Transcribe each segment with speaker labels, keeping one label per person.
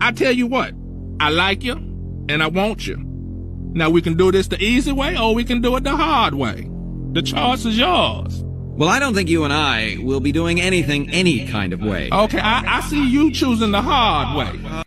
Speaker 1: I tell you what, I like you and I want you. Now we can do this the easy way or we can do it the hard way. The choice is yours.
Speaker 2: Well, I don't think you and I will be doing anything any kind of way.
Speaker 1: Okay, I see you choosing the hard way.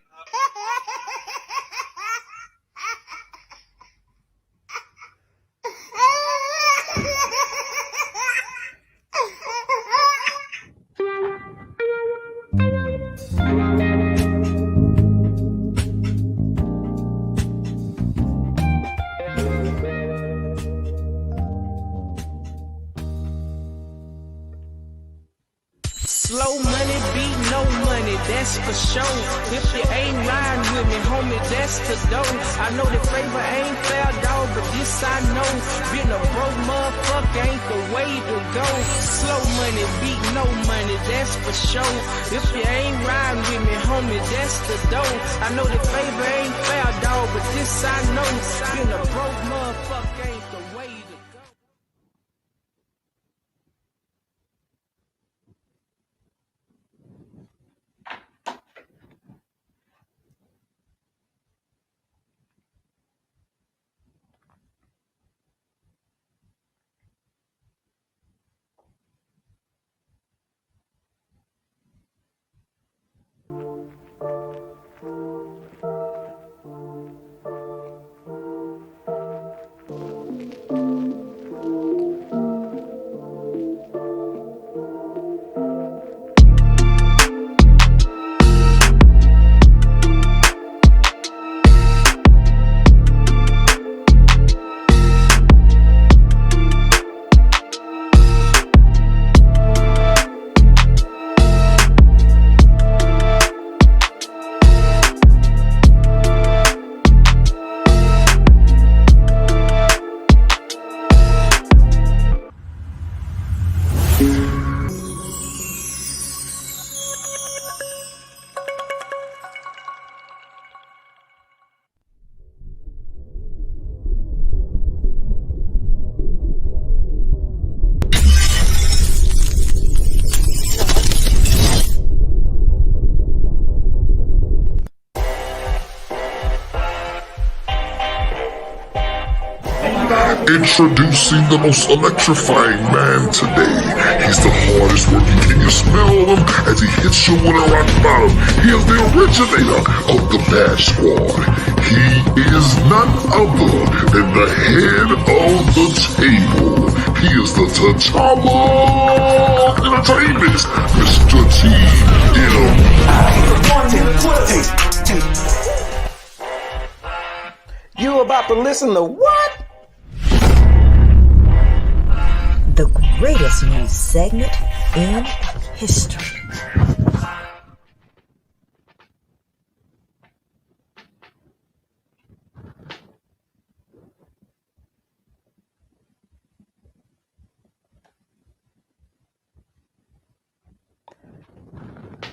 Speaker 3: Slow money beat no money, that's for sure. If you ain't riding with me, homie, that's the dough. I know the favor ain't fair, dog, but this I know. Being a broke motherfucker ain't the way to go. Slow money beat no money, that's for sure. If you ain't riding with me, homie, that's the dough. I know the favor ain't fair, dog, but this I know. Being a broke motherfucker ain't the way to go.
Speaker 4: Introducing the most electrifying man today. He's the hardest working. Can you smell him as he hits you with a rock bottom? He is the originator of the Bad Squad. He is none other than the head of the table. He is the T'Challa of Entertainment, Mr. T.M.
Speaker 3: You about to listen to what?
Speaker 5: The greatest news segment in history.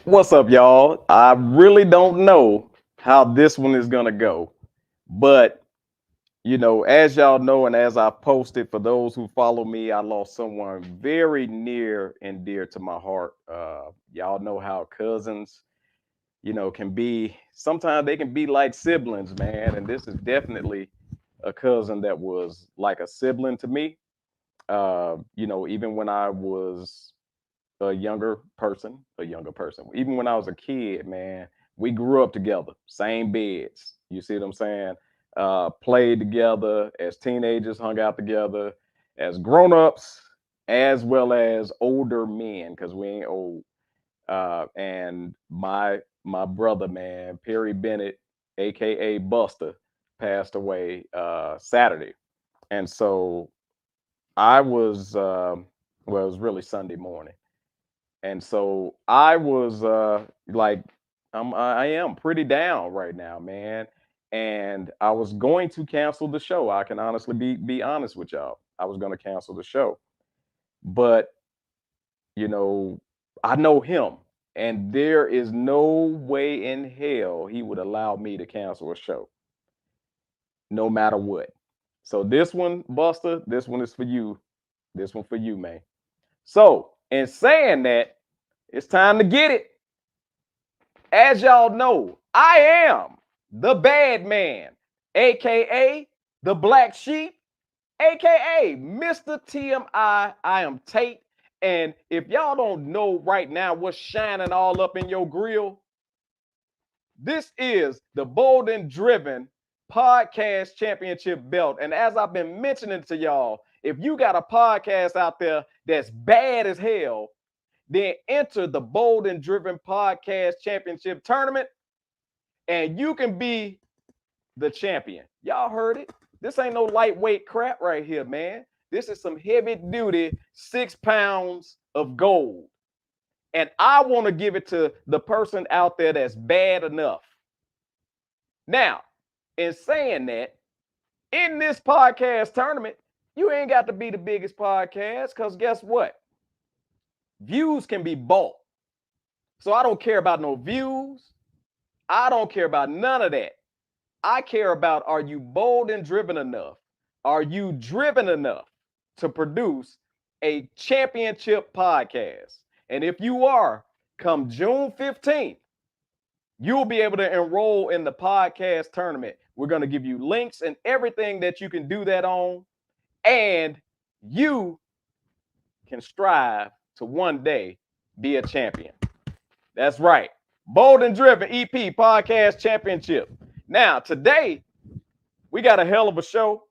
Speaker 6: What's up, y'all? I really don't know how this one is gonna go, but you know, as y'all know, and as I posted, for those who follow me, I lost someone very near and dear to my heart. Y'all know how cousins, you know, can be. Sometimes they can be like siblings, man. And this is definitely a cousin that was like a sibling to me. You know, even when I was a younger person, even when I was a kid, man, we grew up together, same beds. You see what I'm saying? Played together as teenagers, hung out together as grown-ups, as well as older men, because we ain't old. And my brother, man, Perry Bennett, aka Buster, passed away Saturday. And so I was well, it was really Sunday morning. And so I was like, I am pretty down right now, man. And I was going to cancel the show. I can honestly be honest with y'all. I was going to cancel the show. But, you know, I know him, and there is no way in hell he would allow me to cancel a show, no matter what. So this one, Buster, this one is for you. This one for you, man. So, in saying that, it's time to get it. As y'all know, I am the bad man, aka the black sheep, aka Mr. TMI. I am Tate. And if y'all don't know right now what's shining all up in your grill, this is the Bold and Driven Podcast Championship belt. And as I've been mentioning to y'all, if you got a podcast out there that's bad as hell, then enter the Bold and Driven Podcast Championship tournament and you can be the champion. Y'all heard it. This ain't no lightweight crap right here, man. This is some heavy duty 6 pounds of gold. And I want to give it to the person out there that's bad enough. Now, in saying that, in this podcast tournament, you ain't got to be the biggest podcast because guess what? Views can be bought. So I don't care about no views. I don't care about none of that. I care about, are you bold and driven enough? Are you driven enough to produce a championship podcast? And if you are, come June 15th, you'll be able to enroll in the podcast tournament. We're going to give you links and everything that you can do that on. And you can strive to one day be a champion. That's right. Bold and Driven EP Podcast Championship. Now, today, we got a hell of a show.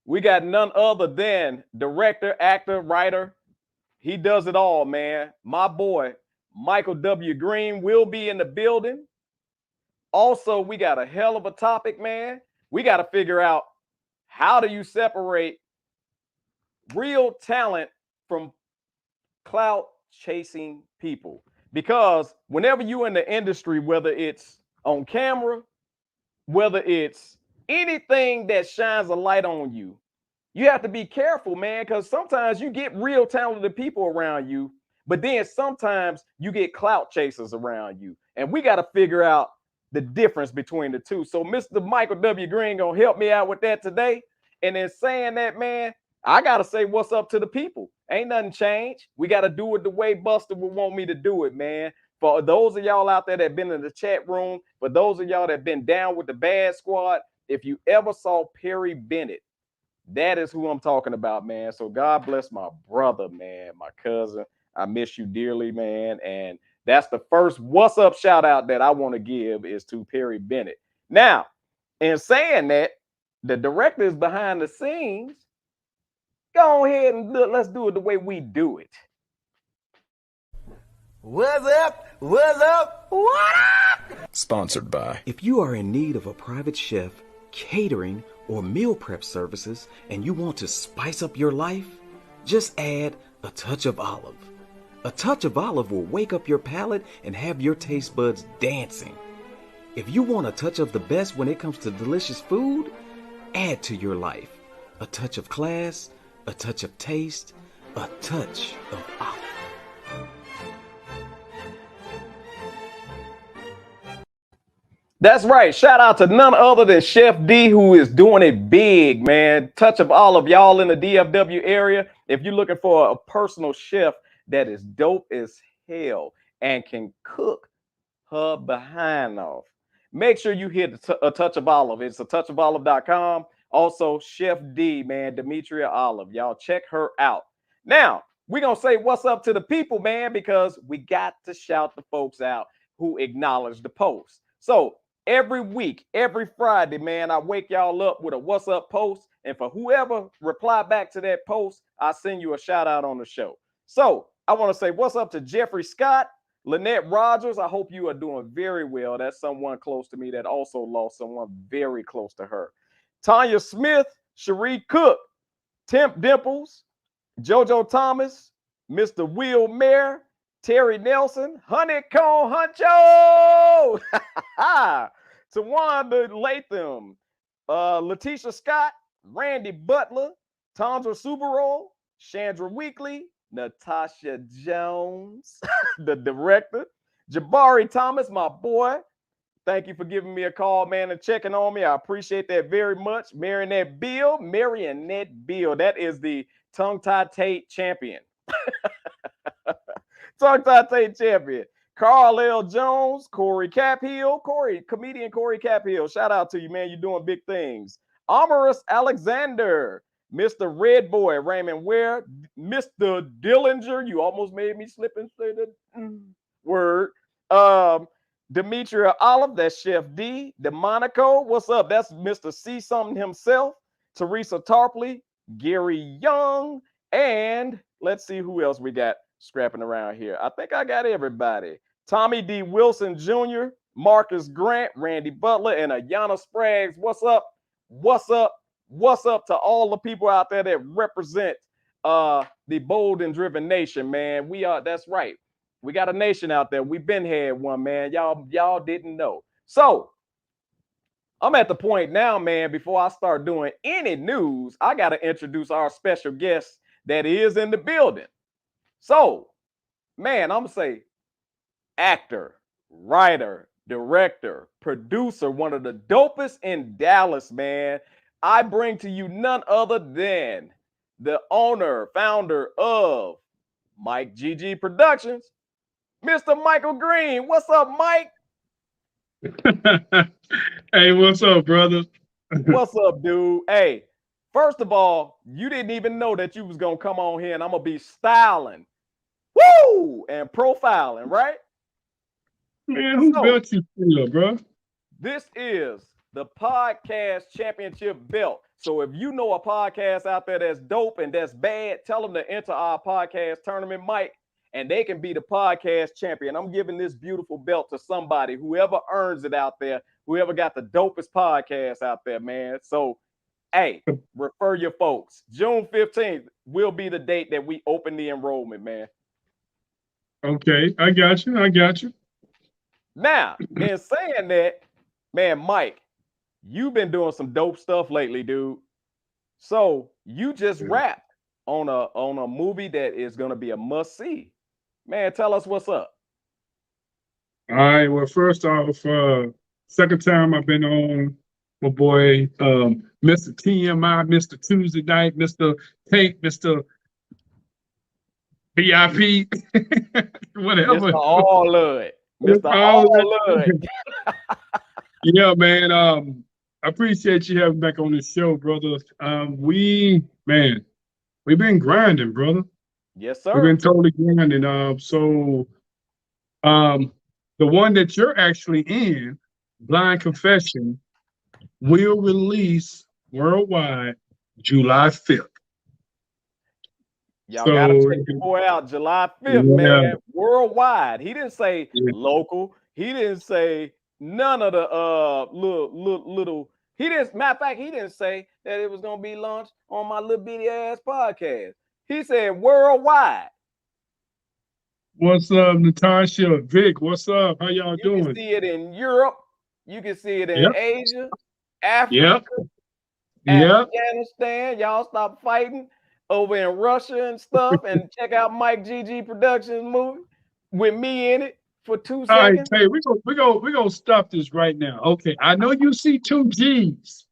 Speaker 6: We got none other than director, actor, writer. He does it all, man. My boy, Michael W. Green, will be in the building. Also, we got a hell of a topic, man. We got to figure out, how do you separate real talent from clout chasing people? Because whenever you're in the industry, whether it's on camera, whether it's anything that shines a light on you, you have to be careful, man, because sometimes you get real talented people around you, but then sometimes you get clout chasers around you. And we got to figure out the difference between the two. So Mr. Michael W. Green gonna help me out with that today. And in saying that, man, I got to say what's up to the people. Ain't nothing changed. We got to do it the way Buster would want me to do it, man. For those of y'all out there that been in the chat room, for those of y'all that been down with the bad squad, if you ever saw Perry Bennett, that is who I'm talking about, man. So God bless my brother, man, my cousin. I miss you dearly, man. And that's the first what's up shout out that I want to give is to Perry Bennett. Now, in saying that, the director is behind the scenes. Go ahead and let's do it the way we do it.
Speaker 7: What's up? What's up? What up?
Speaker 8: Sponsored by.
Speaker 9: If you are in need of a private chef, catering, or meal prep services, and you want to spice up your life, just add a touch of olive. A touch of olive will wake up your palate and have your taste buds dancing. If you want a touch of the best when it comes to delicious food, add to your life a touch of class, a touch of taste, a touch of olive.
Speaker 6: That's right. Shout out to none other than Chef D, who is doing it big, man. Touch of olive, y'all in the DFW area. If you're looking for a personal chef that is dope as hell and can cook her behind off, make sure you hit a touch of olive. It's a touchofolive.com. Also, Chef D, man, Demetria Olive. Y'all check her out. Now, we're going to say what's up to the people, man, because we got to shout the folks out who acknowledge the post. So every week, every Friday, man, I wake y'all up with a what's up post. And for whoever reply back to that post, I send you a shout out on the show. So I want to say what's up to Jeffrey Scott, Lynette Rogers. I hope you are doing very well. That's someone close to me that also lost someone very close to her. Tanya Smith, Cherie Cook, Temp Dimples, JoJo Thomas, Mr. Will Mayer, Terry Nelson, Honeycomb Huncho, Tawanda Latham, Letitia Scott, Randy Butler, Tandra Subaru, Chandra Weekly, Natasha Jones, the director, Jabari Thomas, my boy. Thank you for giving me a call, man, and checking on me. I appreciate that very much. Marionette Bill. That is the Tongue Tie Tate champion. Tongue Tie Tate champion. Carl L. Jones, Corey Caphill, comedian Corey Caphill. Shout out to you, man. You're doing big things. Amorous Alexander, Mr. Red Boy, Raymond Ware, Mr. Dillinger. You almost made me slip and say the word. Demetria Olive, that's Chef D. DeMonico, what's up? That's Mr. C something himself. Teresa Tarpley, Gary Young, and let's see who else we got scrapping around here. I think I got everybody. Tommy D. Wilson Jr., Marcus Grant, Randy Butler, and Ayana Spraggs. What's up? What's up? What's up to all the people out there that represent the bold and driven nation, man? That's right. We got a nation out there. We've been had one, man. Y'all didn't know. So I'm at the point now, man, before I start doing any news, I got to introduce our special guest that is in the building. So, man, I'm going to say actor, writer, director, producer, one of the dopest in Dallas, man. I bring to you none other than the owner, founder of Mike GG Productions, Mr. Michael Green. What's up, Mike?
Speaker 8: Hey, what's up, brother?
Speaker 6: What's up, dude? Hey, first of all, you didn't even know that you was going to come on here and I'm going to be styling, woo, and profiling, right?
Speaker 8: Man, who belt you for, bro?
Speaker 6: This is the podcast championship belt. So if you know a podcast out there that's dope and that's bad, tell them to enter our podcast tournament, Mike, and they can be the podcast champion. I'm giving this beautiful belt to somebody, whoever earns it out there, whoever got the dopest podcast out there, man. So, hey, refer your folks. June 15th will be the date that we open the enrollment, man.
Speaker 8: Okay, I got you.
Speaker 6: Now, in saying that, man, Mike, you've been doing some dope stuff lately, dude. So you just wrapped on a movie that is going to be a must-see. Man, tell us what's up.
Speaker 8: All right, well, first off, second time I've been on my boy, Mr. TMI, Mr. Tuesday Night, Mr. Tank, Mr. VIP, whatever.
Speaker 6: Mr. All of it. Mr. All of it.
Speaker 8: Yeah, man. I appreciate you having me back on the show, brother. We've been grinding, brother.
Speaker 6: Yes, sir.
Speaker 8: We've been totally grinding. So the one that you're actually in, Blind Confession, will release worldwide July 5th.
Speaker 6: Y'all gotta check your boy out July 5th, man. Worldwide. He didn't say local. He didn't say none of the little. He didn't. Matter of fact, he didn't say that it was gonna be launched on my little bitty ass podcast. He said worldwide.
Speaker 8: What's up, Natasha? Vic, what's up? How y'all doing?
Speaker 6: You can see it in Europe. You can see it in Asia, Africa, Afghanistan. Y'all stop fighting over in Russia and stuff, and check out Mike GG Productions movie with me in it for 2 seconds.
Speaker 8: All right, hey, we're gonna stop this right now. Okay, I know you see 2 G's,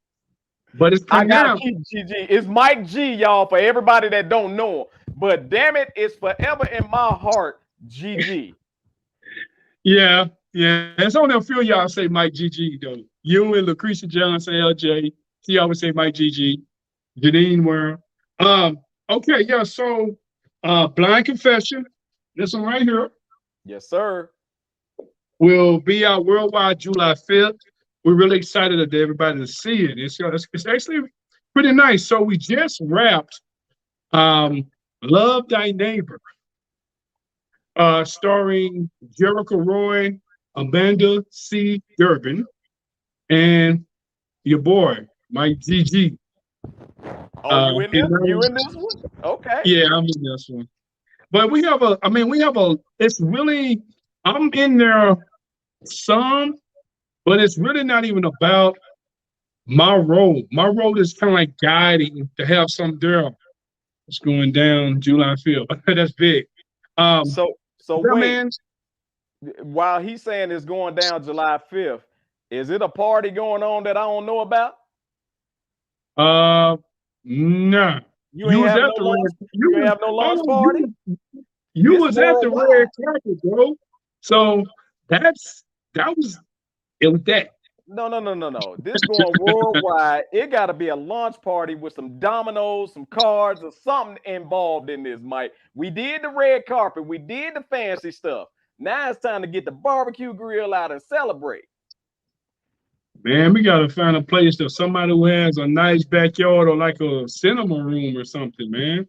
Speaker 8: but it's
Speaker 6: I gotta keep GG. It's Mike G, y'all, for everybody that don't know him. But damn it, it's forever in my heart, GG.
Speaker 8: Yeah. It's only a few of y'all say Mike GG though. You and Lucretia Johnson, LJ. She always say Mike GG. Janine Worm. Okay, yeah, so Blind Confession, this one right here.
Speaker 6: Yes, sir.
Speaker 8: Will be out worldwide July 5th. We're really excited for everybody to see it. It's actually pretty nice. So we just wrapped Love Thy Neighbor, starring Jericho Roy, Amanda C. Durbin, and your boy, Mike GG.
Speaker 6: Oh, you in this one? Okay.
Speaker 8: Yeah, I'm in this one. But it's really, I'm in there some, but it's really not even about my role. My role is kind of like guiding to have some there. It's going down July 5th. That's big.
Speaker 6: So wait, man, while he's saying it's going down July 5th, is it a party going on that I don't know about?
Speaker 8: No.
Speaker 6: You ain't have no launch party?
Speaker 8: You was at the red carpet, bro. So that was it was that.
Speaker 6: No. This going worldwide. It got to be a launch party with some dominoes, some cards, or something involved in this, Mike. We did the red carpet. We did the fancy stuff. Now it's time to get the barbecue grill out and celebrate.
Speaker 8: Man, we gotta find a place that somebody who has a nice backyard or like a cinema room or something, man.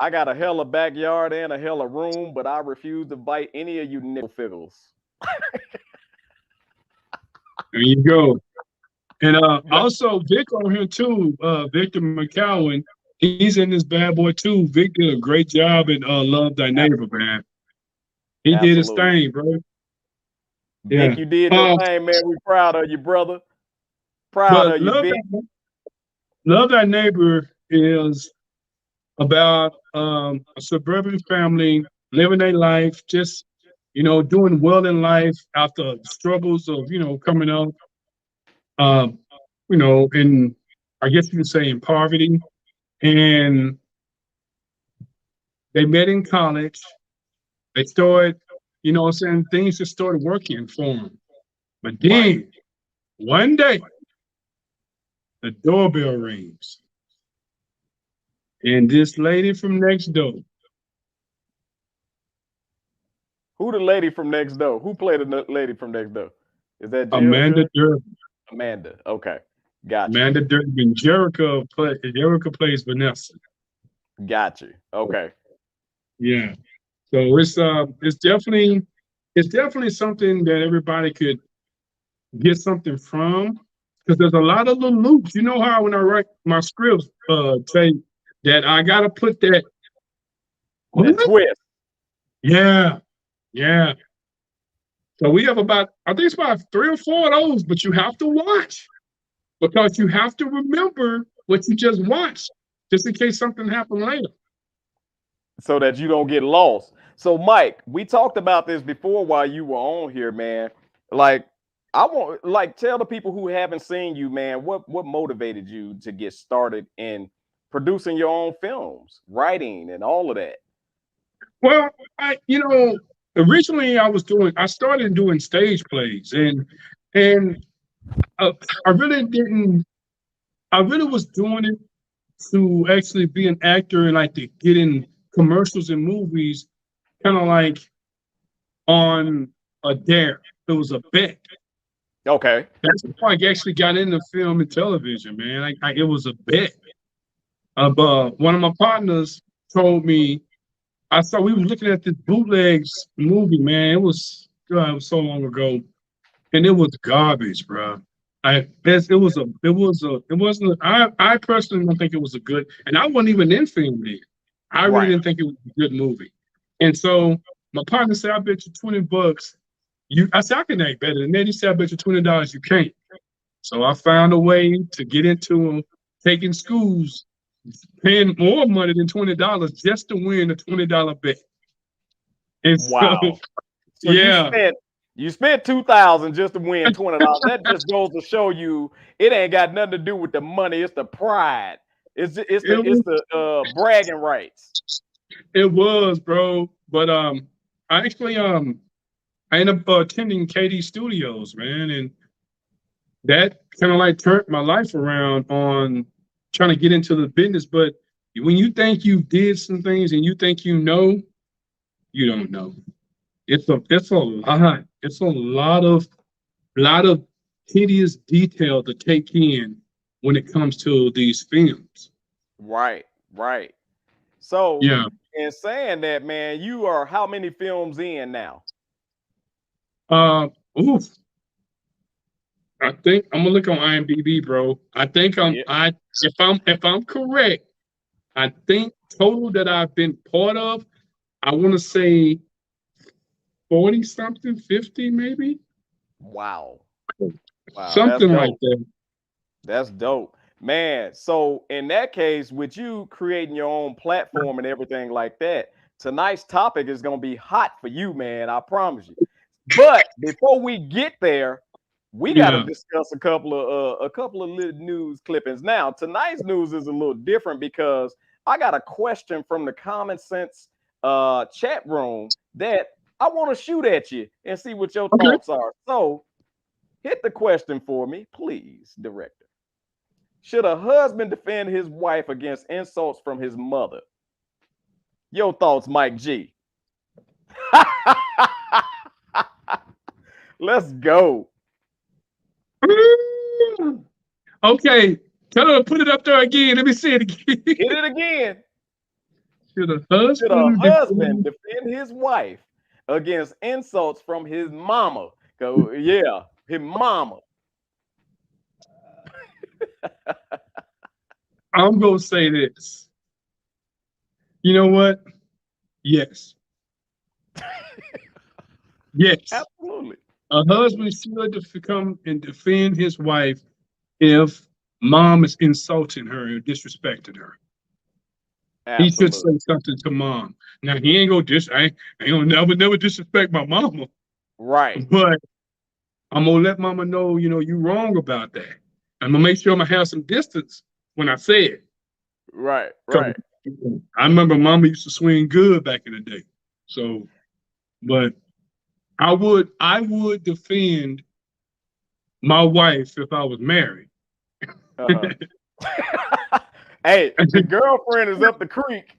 Speaker 6: I got a hella backyard and a hella room, but I refuse to bite any of you nickel fiddles.
Speaker 8: There you go. And also Vic on here too, Victor McCowan. He's in this bad boy too. Vic did a great job in Love Thy Neighbor, man. He did his thing, bro. Yeah.
Speaker 6: Vic, you did your thing, man. We proud of you, brother. Proud of you, Vic.
Speaker 8: Love Thy Neighbor is about a suburban family living their life, just doing well in life after struggles of coming up, in I guess you could say in poverty, and they met in college. They started, things just started working for them. But then one day, the doorbell rings. And this lady from next door.
Speaker 6: Who the lady from next door? Who played the lady from next door? Is that
Speaker 8: Amanda Durbin?
Speaker 6: Amanda. Okay. Gotcha.
Speaker 8: Amanda Durbin. Jericho plays Vanessa.
Speaker 6: Gotcha. Okay.
Speaker 8: Yeah. So it's definitely something that everybody could get something from, because there's a lot of little loops. You know how when I write my scripts, say that I gotta put that
Speaker 6: twist.
Speaker 8: Yeah. So we have I think it's about 3 or 4 of those, but you have to watch because you have to remember what you just watched, just in case something happened later.
Speaker 6: So that you don't get lost. So, Mike, we talked about this before while you were on here, man. Like, I want tell the people who haven't seen you, man, what motivated you to get started in producing your own films, writing, and all of that?
Speaker 8: Well, originally I started doing stage plays, and I really was doing it to actually be an actor and like to get in commercials and movies, kind of like on a dare. It was a bet.
Speaker 6: Okay.
Speaker 8: That's how I actually got into film and television, man. It was a bet. One of my partners told me, we were looking at this bootlegs movie, man. It was so long ago, and it was garbage, bro. I personally don't think it was a good, and I wasn't even in film then. I really didn't think it was a good movie. And so my partner said, I bet you $20. I said, I can act better than that. He said, I bet you $20 you can't. So I found a way to get into taking schools, paying more money than $20 just to win a $20 bet. And
Speaker 6: wow. So
Speaker 8: yeah.
Speaker 6: You spent $2,000 just to win $20. That just goes to show you it ain't got nothing to do with the money. It's the pride. It's the bragging rights.
Speaker 8: It was, bro. But I actually I ended up attending KD Studios, man, and that kind of like turned my life around on trying to get into the business. But when you think you did some things and you think you don't know. It's a lot. It's a lot of hideous detail to take in when it comes to these films.
Speaker 6: Right. So
Speaker 8: yeah.
Speaker 6: In saying that, man, you are how many films in now?
Speaker 8: Oof. I think I'm gonna look on IMDb, bro. I think if I'm correct, I think total that I've been part of, I want to say 40 something, 50 maybe.
Speaker 6: Wow.
Speaker 8: Something like that.
Speaker 6: That's dope, man. So in that case, with you creating your own platform and everything like that, tonight's topic is gonna be hot for you, man. I promise you. But before we get there, we got to discuss a couple of little news clippings. Now, tonight's news is a little different because I got a question from the Common Sense chat room that I want to shoot at you and see what your
Speaker 8: Okay.
Speaker 6: thoughts are. So hit the question for me, please, director. Should a husband defend his wife against insults from his mother? Your thoughts, Mike G. Let's go.
Speaker 8: Okay. Tell her to put it up there again. Let me see it again.
Speaker 6: Hit it again.
Speaker 8: Should a
Speaker 6: Should a
Speaker 8: husband
Speaker 6: husband defend his wife against insults from his mama? Go, yeah, his mama.
Speaker 8: I'm going to say this. You know what? Yes. Yes.
Speaker 6: Absolutely.
Speaker 8: A husband should come and defend his wife if mom is insulting her or disrespecting her. He should
Speaker 6: Absolutely.
Speaker 8: say something to mom. Now he ain't gonna I ain't gonna never disrespect my mama.
Speaker 6: Right.
Speaker 8: But I'm gonna let mama know, you wrong about that. I'm gonna make sure I'm gonna have some distance when I say it.
Speaker 6: Right.
Speaker 8: 'Cause
Speaker 6: Right.
Speaker 8: I remember mama used to swing good back in the day. So, but I would defend my wife if I was married.
Speaker 6: Uh-huh. Hey, the girlfriend is up the creek.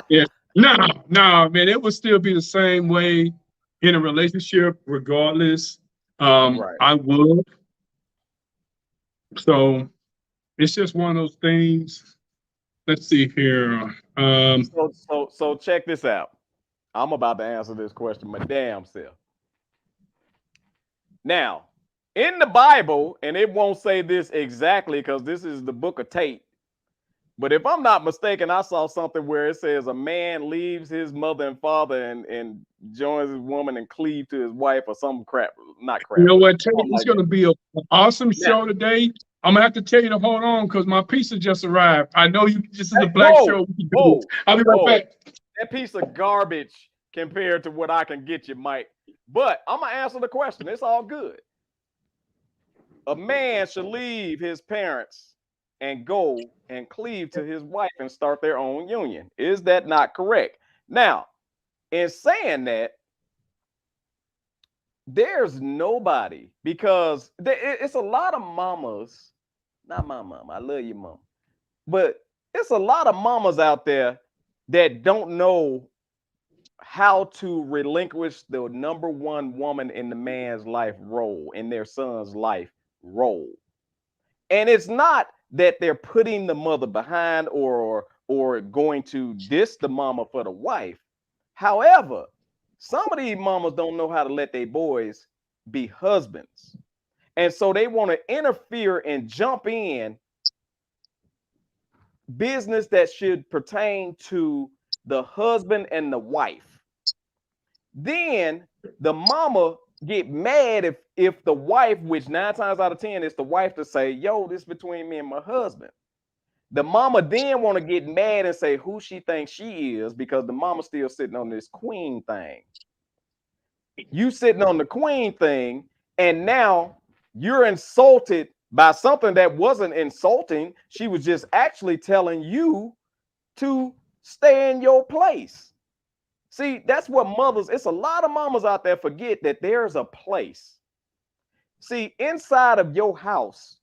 Speaker 8: Yeah. No, man, it would still be the same way in a relationship, regardless.
Speaker 6: Right.
Speaker 8: I would. So it's just one of those things. Let's see here.
Speaker 6: So check this out. I'm about to answer this question my damn self. Now, in the Bible, and it won't say this exactly because this is the book of Tate, but if I'm not mistaken, I saw something where it says a man leaves his mother and father and joins his woman and cleave to his wife or some crap. Not crap.
Speaker 8: You know
Speaker 6: But
Speaker 8: what, Tate?
Speaker 6: something
Speaker 8: It's
Speaker 6: like
Speaker 8: going to
Speaker 6: that.
Speaker 8: be an awesome
Speaker 6: Now,
Speaker 8: show today. I'm gonna have to tell you to hold on because my pizza just arrived. I know this is a black
Speaker 6: whoa,
Speaker 8: show. We can do
Speaker 6: whoa,
Speaker 8: this. I'll be right
Speaker 6: whoa.
Speaker 8: back.
Speaker 6: That piece of garbage compared to what I can get you, Mike. But I'm gonna answer the question. It's all good. A man should leave his parents and go and cleave to his wife and start their own union. Is that not correct? Now, in saying that, there's nobody because it's a lot of mamas, not my mama, I love you, mom, but it's a lot of mamas out there that don't know how to relinquish the number one woman in the man's life role, in their son's life role. And it's not that they're putting the mother behind or going to diss the mama for the wife. However, some of these mamas don't know how to let their boys be husbands. And so they want to interfere and jump in business that should pertain to the husband and the wife. Then the mama get mad if the wife, which 9 times out of 10 is the wife, to say, yo, this between me and my husband. The mama then want to get mad and say who she thinks she is because the mama still sitting on this queen thing. You sitting on the queen thing, and now you're insulted by something that wasn't insulting. She was just actually telling you to stay in your place. See, that's what mothers, it's a lot of mamas out there forget that there's a place. See, inside of your house,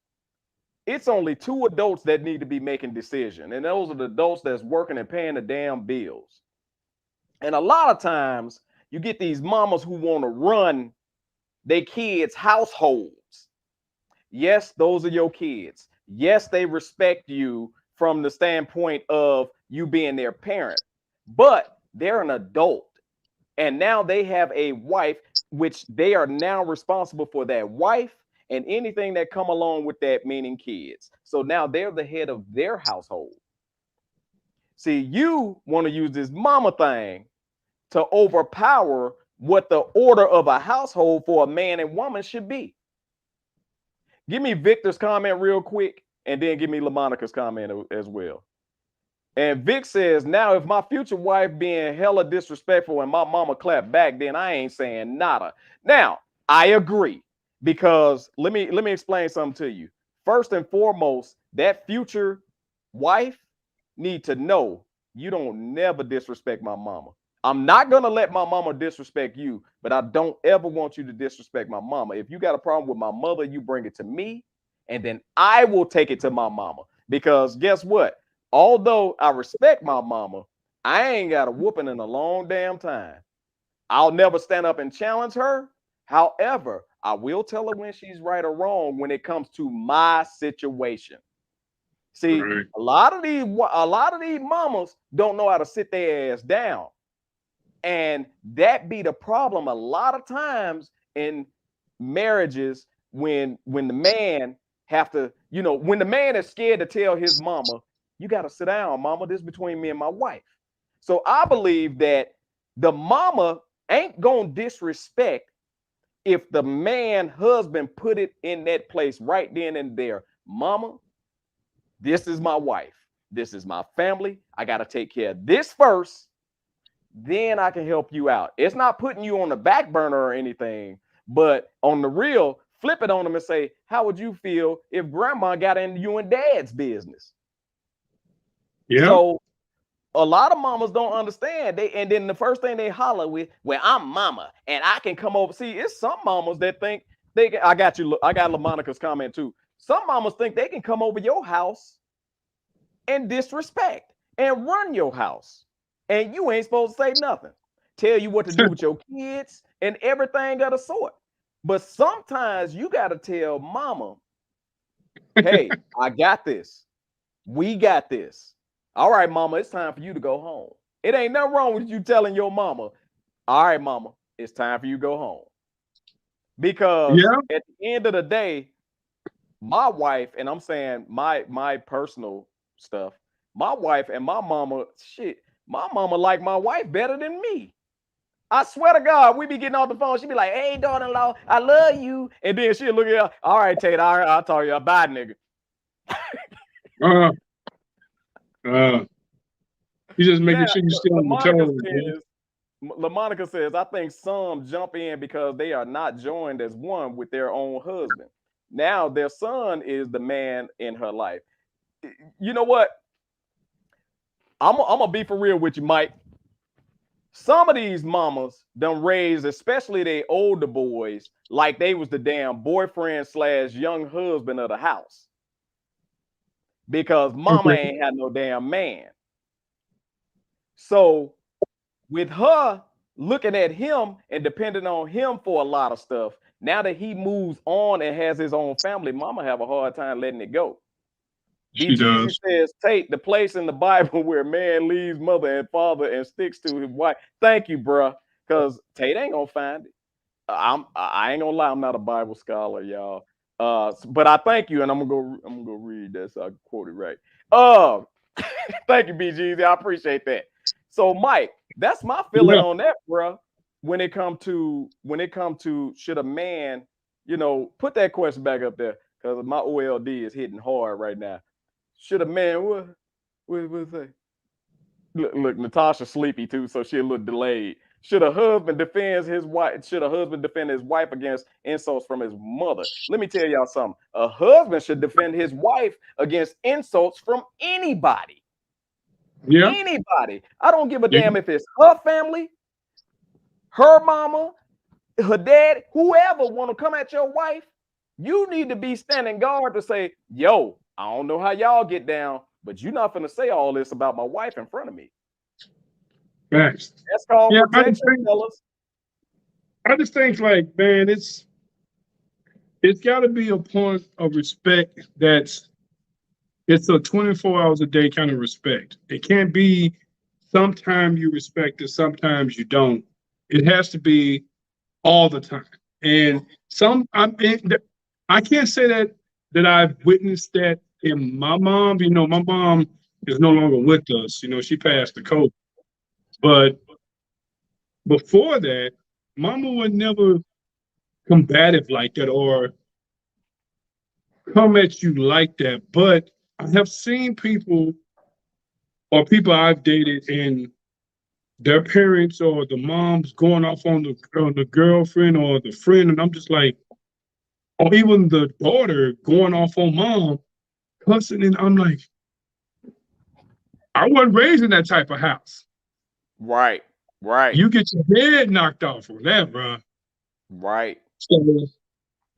Speaker 6: it's only 2 adults that need to be making decisions. And those are the adults that's working and paying the damn bills. And a lot of times you get these mamas who want to run their kids' households. Yes, those are your kids. Yes, they respect you from the standpoint of you being their parent, but they're an adult. And now they have a wife, which they are now responsible for that wife and anything that come along with that, meaning kids. So now they're the head of their household. See, you want to use this mama thing to overpower what the order of a household for a man and woman should be. Give me Victor's comment real quick, and then give me LaMonica's comment as well. And Vic says, now if my future wife being hella disrespectful and my mama clap back, then I ain't saying nada. Now, I agree, because let me explain something to you. First and foremost, that future wife need to know you don't never disrespect my mama. I'm not gonna let my mama disrespect you, but I don't ever want you to disrespect my mama. If you got a problem with my mother, you bring it to me, and then I will take it to my mama. Because guess what? Although I respect my mama, I ain't got a whooping in a long damn time. I'll never stand up and challenge her. However, I will tell her when she's right or wrong when it comes to my situation. See,
Speaker 8: Right.
Speaker 6: a lot of these mamas don't know how to sit their ass down. And that be the problem a lot of times in marriages when the man have to, when the man is scared to tell his mama, you got to sit down, mama, this is between me and my wife. So I believe that the mama ain't gonna disrespect if the man husband put it in that place right then and there. Mama, this is my wife. This is my family. I got to take care of this first. Then I can help you out. It's not putting you on the back burner or anything, but on the real, flip it on them and say, how would you feel if grandma got into you and dad's business?
Speaker 8: Yeah.
Speaker 6: So a lot of mamas don't understand. And then the first thing they holler with, well, I'm mama and I can come over. See, it's some mamas that think I got LaMonica's comment too. Some mamas think they can come over your house and disrespect and run your house. And you ain't supposed to say nothing. Tell you what to do with your kids and everything of the sort. But sometimes you got to tell mama, hey, I got this. We got this. All right, mama, it's time for you to go home. It ain't nothing wrong with you telling your mama, all right, mama, it's time for you to go home. Because at the end of the day, my wife, and I'm saying my personal stuff, my wife and my mama, my mama like my wife better than me. I swear to God, we be getting off the phone. She be like, hey, daughter-in-law, I love you. And then she'll look at her, all right, Tate, I'll tell you, bye, nigga.
Speaker 8: You just making sure you stay on the toes.
Speaker 6: LaMonica says, I think some jump in because they are not joined as one with their own husband. Now their son is the man in her life. You know what? I'm gonna be for real with you, Mike. Some of these mamas done raised, especially they older boys, like they was the damn boyfriend / young husband of the house. Because mama ain't had no damn man. So with her looking at him and depending on him for a lot of stuff, now that he moves on and has his own family, mama have a hard time letting it go.
Speaker 8: She does.
Speaker 6: Says, Tate, the place in the Bible where man leaves mother and father and sticks to his wife. Thank you, bruh. Because Tate ain't gonna find it. I ain't gonna lie, I'm not a Bible scholar, y'all. But I thank you, and I'm gonna go read that so I can quote it right. Thank you, BGZ. I appreciate that. So, Mike, that's my feeling on that, bruh. When it come to should a man, put that question back up there because my OLD is hitting hard right now. Should a man what say? Look, Natasha's sleepy too, so she a little delayed. Should a husband defend his wife? Should a husband defend his wife against insults from his mother? Let me tell y'all something. A husband should defend his wife against insults from anybody. Yeah. Anybody. I don't give a damn if it's her family, her mama, her dad, whoever want to come at your wife. You need to be standing guard to say, yo, I don't know how y'all get down, but you're not going to say all this about my wife in front of me.
Speaker 8: Facts.
Speaker 6: That's called protection, fellas.
Speaker 8: I just think, like, man, it's got to be a point of respect it's a 24 hours a day kind of respect. It can't be sometimes you respect it, sometimes you don't. It has to be all the time. And I can't say that I've witnessed that in my mom. My mom is no longer with us. She passed the COVID. But before that, mama was never combative like that or come at you like that. But I have seen people or I've dated and their parents or the moms going off on the girlfriend or the friend, and I'm just like, or even the daughter going off on mom, cussing, and I'm like, I wasn't raised in that type of house.
Speaker 6: Right. Right.
Speaker 8: You get your head knocked off from that, bro.
Speaker 6: Right.
Speaker 8: So,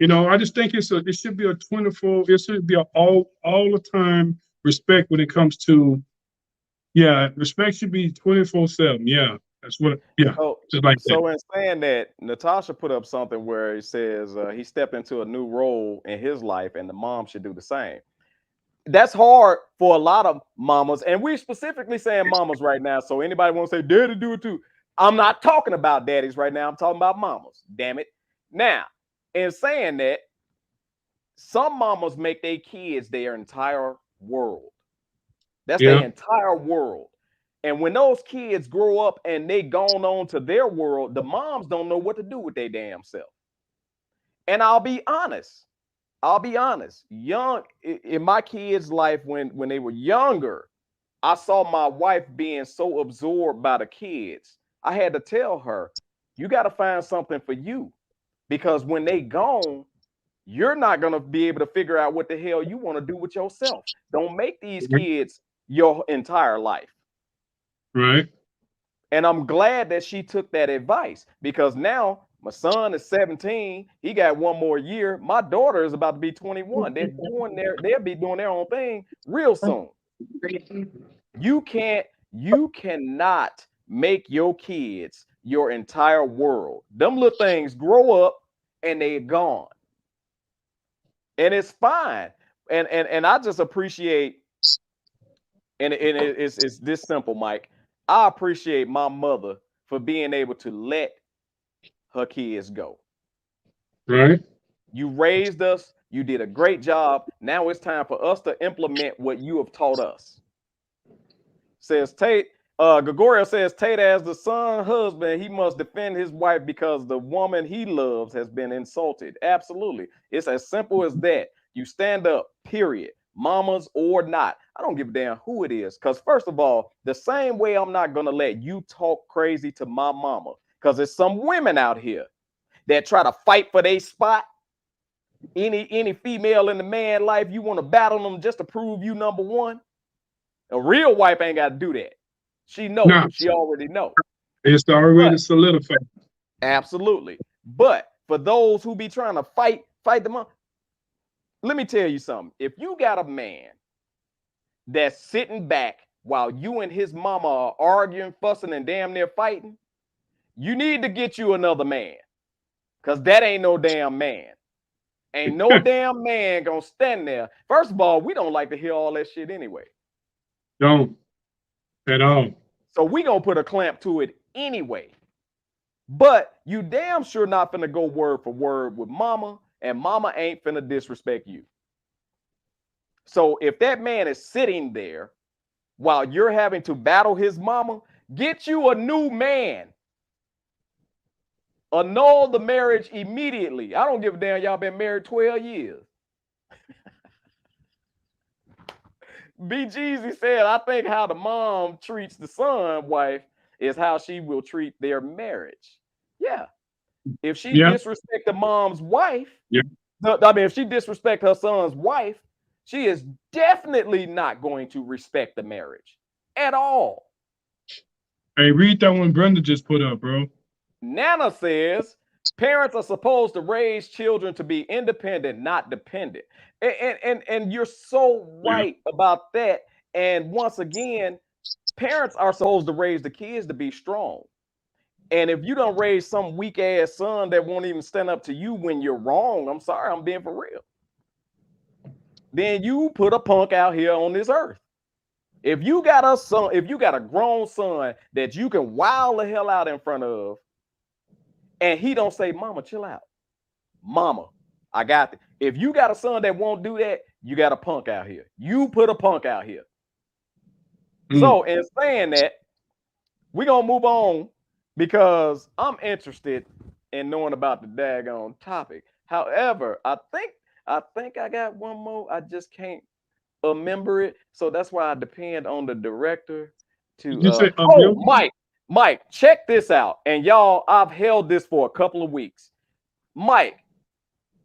Speaker 8: I just think it should be a 24, it should be all the time respect when it comes to, respect should be 24/7. Yeah. That's what,
Speaker 6: So,
Speaker 8: just like that.
Speaker 6: so in saying that, Natasha put up something where it says he stepped into a new role in his life, and the mom should do the same. That's hard for a lot of mamas, and we're specifically saying mamas right now. So anybody want to say daddy do it too? I'm not talking about daddies right now. I'm talking about mamas. Damn it! Now, in saying that, some mamas make their kids their entire world. That's their entire world. And when those kids grow up and they gone on to their world, the moms don't know what to do with their damn self. And I'll be honest. Young in my kids' life, when they were younger, I saw my wife being so absorbed by the kids. I had to tell her, you got to find something for you, because when they gone, you're not going to be able to figure out what the hell you want to do with yourself. Don't make these kids your entire life.
Speaker 8: Right.
Speaker 6: And I'm glad that she took that advice, because now my son is 17. He got one more year. My daughter is about to be 21. They'll be doing their own thing real soon. You cannot make your kids your entire world. Them little things grow up and they're gone. And it's fine. And I just appreciate, and it's this simple, Mike. I appreciate my mother for being able to let her kids go.
Speaker 8: Right.
Speaker 6: You raised us. You did a great job. Now it's time for us to implement what you have taught us. Says Tate. Gregorio says Tate, as the son husband, he must defend his wife because the woman he loves has been insulted. Absolutely. It's as simple as that. You stand up, period. Mamas or not. I don't give a damn who it is. Because first of all, the same way I'm not going to let you talk crazy to my mama, because there's some women out here that try to fight for their spot. Any female in the man life, you want to battle them just to prove you number one. A real wife ain't got to do that. She knows. No. She already knows.
Speaker 8: It's already solidified.
Speaker 6: Absolutely. But for those who be trying to fight them up, let me tell you something. If you got a man that's sitting back while you and his mama are arguing, fussing, and damn near fighting, you need to get you another man, because that ain't no damn man. Ain't no damn man gonna stand there. First of all, we don't like to hear all that shit anyway.
Speaker 8: Don't at all.
Speaker 6: So we gonna put a clamp to it anyway. But you damn sure not finna go word for word with mama, and mama ain't finna disrespect you. So if that man is sitting there while you're having to battle his mama, get you a new man. Annul the marriage immediately. I don't give a damn. Y'all been married 12 years. B. Jeezy said, I think how the mom treats the son wife is how she will treat their marriage. Yeah. If she disrespect the mom's wife, if she disrespect her son's wife, she is definitely not going to respect the marriage at all.
Speaker 8: Hey, read that one Brenda just put up, bro.
Speaker 6: Nana says parents are supposed to raise children to be independent, not dependent. And you're so right about that. And once again, parents are supposed to raise the kids to be strong. And if you don't raise some weak ass son that won't even stand up to you when you're wrong, I'm sorry, I'm being for real. Then you put a punk out here on this earth. If you got a son, if you got a grown son that you can wild the hell out in front of, and he don't say, mama, chill out. Mama, I got it. If you got a son that won't do that, you got a punk out here. You put a punk out here. So in saying that, we're going to move on, because I'm interested in knowing about the daggone topic. However, I think I got one more. I just can't remember it. So that's why I depend on the director to Mike, check this out. And y'all, I've held this for a couple of weeks. Mike,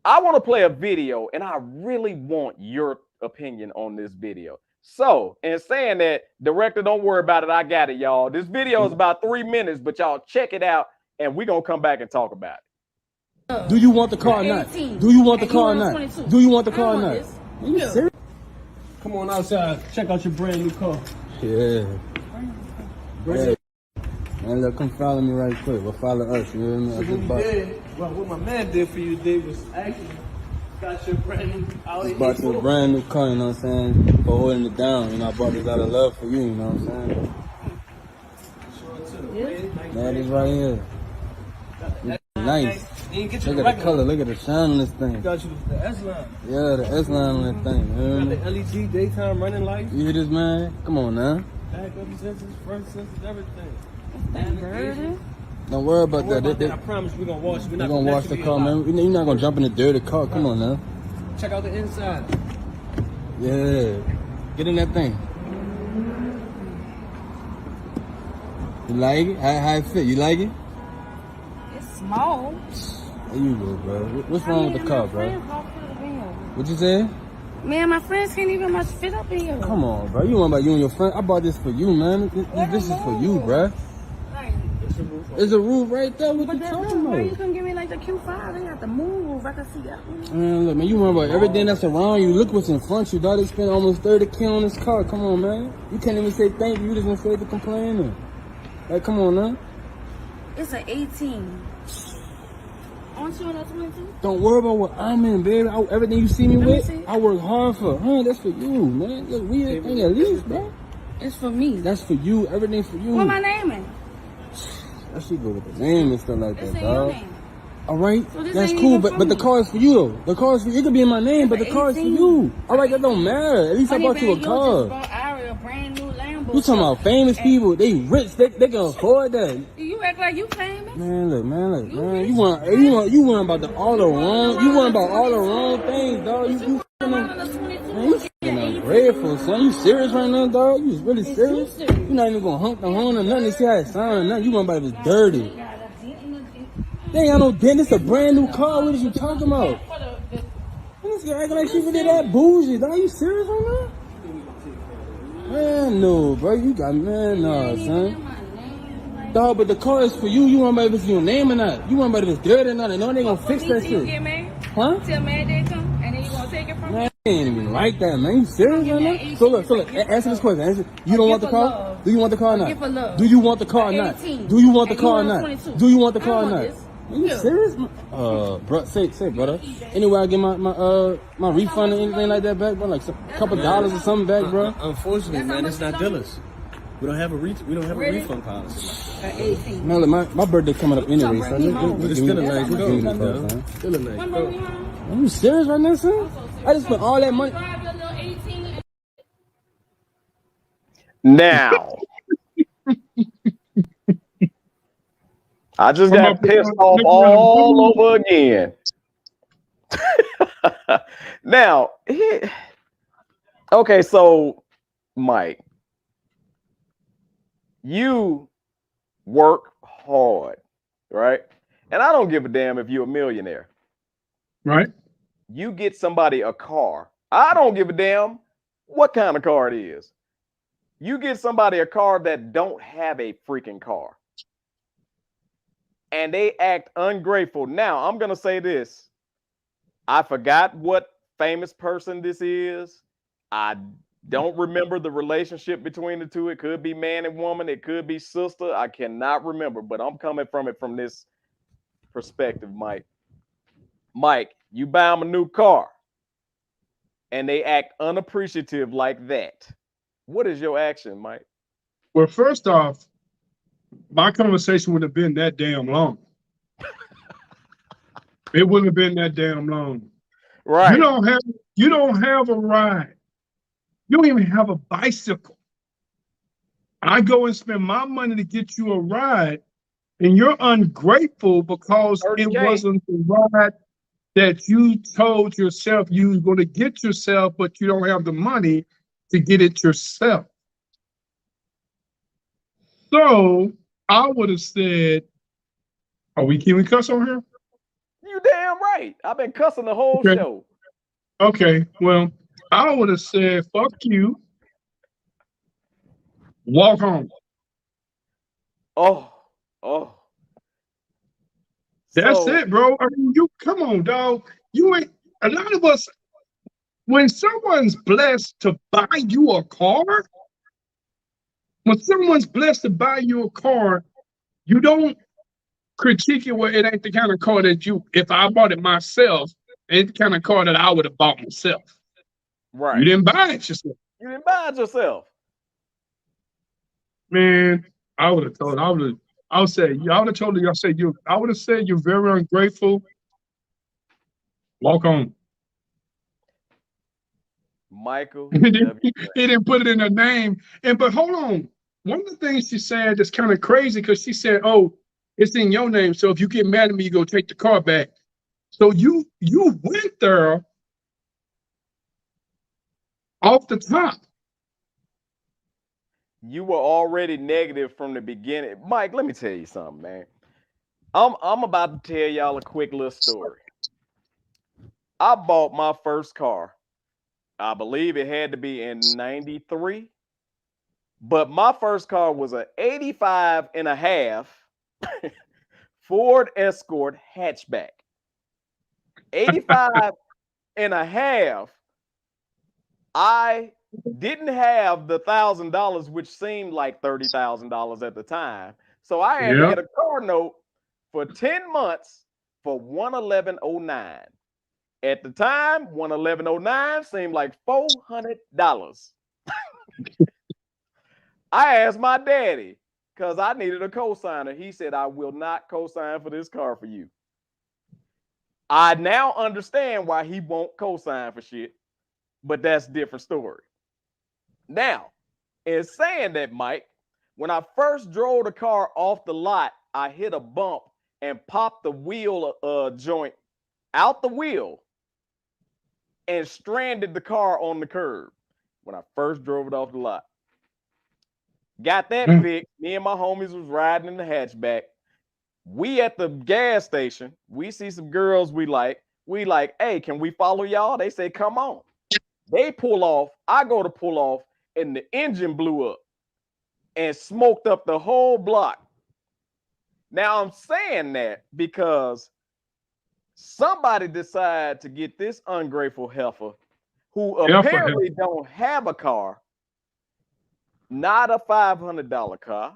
Speaker 6: I want to play a video, and I really want your opinion on this video. So, in saying that, director, don't worry about it. I got it, y'all. This video is about 3 minutes, but y'all check it out, and we're gonna come back and talk about it.
Speaker 10: Do you want the car or not? Do you want the car or not? Do you want the car or not? Are you serious?
Speaker 11: Come on outside. Check out your brand new car.
Speaker 10: Yeah. Man, look, come follow me right quick. Well, follow us. You know what I mean?
Speaker 11: Well, what my man did for you, Dave, was actually got your brand new Audi.
Speaker 10: Bought you a brand new car, you know what I'm saying? For holding it down. You know, I bought this out of love for you, you know what I'm saying? That is right here. Nice. Look at the color, look at the shine on this thing.
Speaker 11: Got you the S-Line.
Speaker 10: Yeah, the S-Line on that thing. You
Speaker 11: got the LED daytime running lights.
Speaker 10: You hear this, man? Come on now.
Speaker 11: Back up sensors, front sensors, everything.
Speaker 10: Don't worry about that.
Speaker 11: I promise we're gonna wash.
Speaker 10: We're gonna wash the car, man. You're not gonna jump in the dirty car. Come on now.
Speaker 11: Check out the inside.
Speaker 10: Yeah. Get in that thing. You like it? How it fit? You like it?
Speaker 12: It's small.
Speaker 10: There you go, bro. What's wrong with the car, bro? What you say?
Speaker 12: Man, my friends can't even much fit up in here.
Speaker 10: Come on, bro. You want about you and your friend? I bought this for you, man. This is for you, bro. There's a roof right there. What you talking about?
Speaker 12: You can give me like the Q5. They got the moon roof. I can see that one.
Speaker 10: Man, look, man. You want about everything that's around you. Look what's in front of you, dog. They spent almost $30K on this car. Come on, man. You can't even say thank you. You just gonna say the complaining. Like, come on, now.
Speaker 12: It's an 18. Aren't you in a 22?
Speaker 10: Don't worry about what I'm in, baby. Everything you see me with, I work hard for. That's for you, man. Look, we ain't at least, bro.
Speaker 12: It's for me.
Speaker 10: That's for you. Everything for you.
Speaker 12: What my name is?
Speaker 10: That shit go with the name and stuff like that, dog.
Speaker 12: Your name.
Speaker 10: All right,
Speaker 12: so
Speaker 10: that's cool, but the car is for you, though. The car is for you. It could be in my name, but the car is for you. All right, that don't matter. At least I bought you a car. You talking about famous people? They rich. They can afford that.
Speaker 12: You act like you famous.
Speaker 10: Man, look, man. You want about all the wrong. You want about all the wrong things, dog. You grateful, son. You serious right now, dog? You really serious? You not even gonna honk the horn or nothing to see how it sound or nothing. You want about it dirty. They ain't got no dent. It's a brand new car. What is you talking about? This guy acting like she really that bougie, dog. You serious right now? Man, no, bro. You got, man, no, son. Dog, but the car is for you. You want about if it's your name or not. You want about if it's dirty or not. And no, they gonna fix that shit. Huh?
Speaker 12: Till man they come, and then you gonna take it from me?
Speaker 10: Man, I ain't even like that, man. You serious right now? So look, answer this question. You don't want the car? Do you want the car or not? Do you want the car or not? Do you want the car or not? Do you want the car or not? Are you serious? Bro, say, brother. Anyway, I get my refund or anything like that back, bro. Like a couple dollars or something back, bro.
Speaker 11: Unfortunately, man, it's not dealers. We don't have a refund policy.
Speaker 10: Man, look, my birthday coming up anyway, so
Speaker 11: it's still a nice go. Still a nice go.
Speaker 10: Are you serious right now, son? I just spent all that money.
Speaker 6: Now. I just got pissed off all over again. Now, okay, so Mike, you work hard, right? And I don't give a damn if you're a millionaire.
Speaker 8: Right.
Speaker 6: You get somebody a car. I don't give a damn what kind of car it is. You get somebody a car that don't have a freaking car. And they act ungrateful. Now, I'm going to say this. I forgot what famous person this is. I don't remember the relationship between the two. It could be man and woman. It could be sister. I cannot remember, but I'm coming from it from this perspective, Mike. Mike, you buy them a new car and they act unappreciative like that. What is your action, Mike?
Speaker 8: Well, first off, my conversation would have been that damn long. It wouldn't have been that damn long.
Speaker 6: Right.
Speaker 8: You don't have a ride. You don't even have a bicycle. I go and spend my money to get you a ride, and you're ungrateful because it wasn't the ride that you told yourself you was going to get yourself, but you don't have the money to get it yourself. So I would have said, are we keeping cuss on here?
Speaker 6: You damn right. I've been cussing the whole show.
Speaker 8: Okay, well, I would have said, fuck you. Walk home.
Speaker 6: Oh.
Speaker 8: That's
Speaker 6: So
Speaker 8: it, bro. I mean, you come on, dog. You ain't a lot of us. When someone's blessed to buy you a car, when someone's blessed to buy you a car, you don't critique it where it ain't the kind of car that you. If I bought it myself, it ain't the kind of car that I would have bought myself.
Speaker 6: right.
Speaker 8: You didn't buy it yourself,
Speaker 6: You didn't buy it yourself.
Speaker 8: man. I would have told. I would say. I would have told you. I said you. I would have said you're very ungrateful. Walk on.
Speaker 6: Michael
Speaker 8: He
Speaker 6: W.
Speaker 8: didn't put it in her name. But hold on. One of the things she said that's kind of crazy because she said, "Oh, it's in your name. So if you get mad at me, you go take the car back." So you went there off the top.
Speaker 6: You were already negative from the beginning. Mike, let me tell you something, man. I'm about to tell y'all a quick little story. I bought my first car. I believe it had to be in 93. But my first car was an 85 and a half Ford Escort hatchback. 85 and a half. I didn't have the $1,000, which seemed like $30,000 at the time. So I had to get a car note for 10 months for $111.09. At the time, $111.09 seemed like $400. I asked my daddy because I needed a cosigner. He said, I will not cosign for this car for you. I now understand why he won't cosign for shit, but that's a different story. Now, in saying that, Mike, when I first drove the car off the lot, I hit a bump and popped the wheel joint out the wheel and stranded the car on the curb when I first drove it off the lot. Got that fixed. Me and my homies was riding in the hatchback. We at the gas station. We see some girls we like. We like, hey, can we follow y'all? They say, come on. They pull off. I go to pull off, and the engine blew up and smoked up the whole block. Now I'm saying that because somebody decided to get this ungrateful heifer who apparently don't have a car, not a $500 car,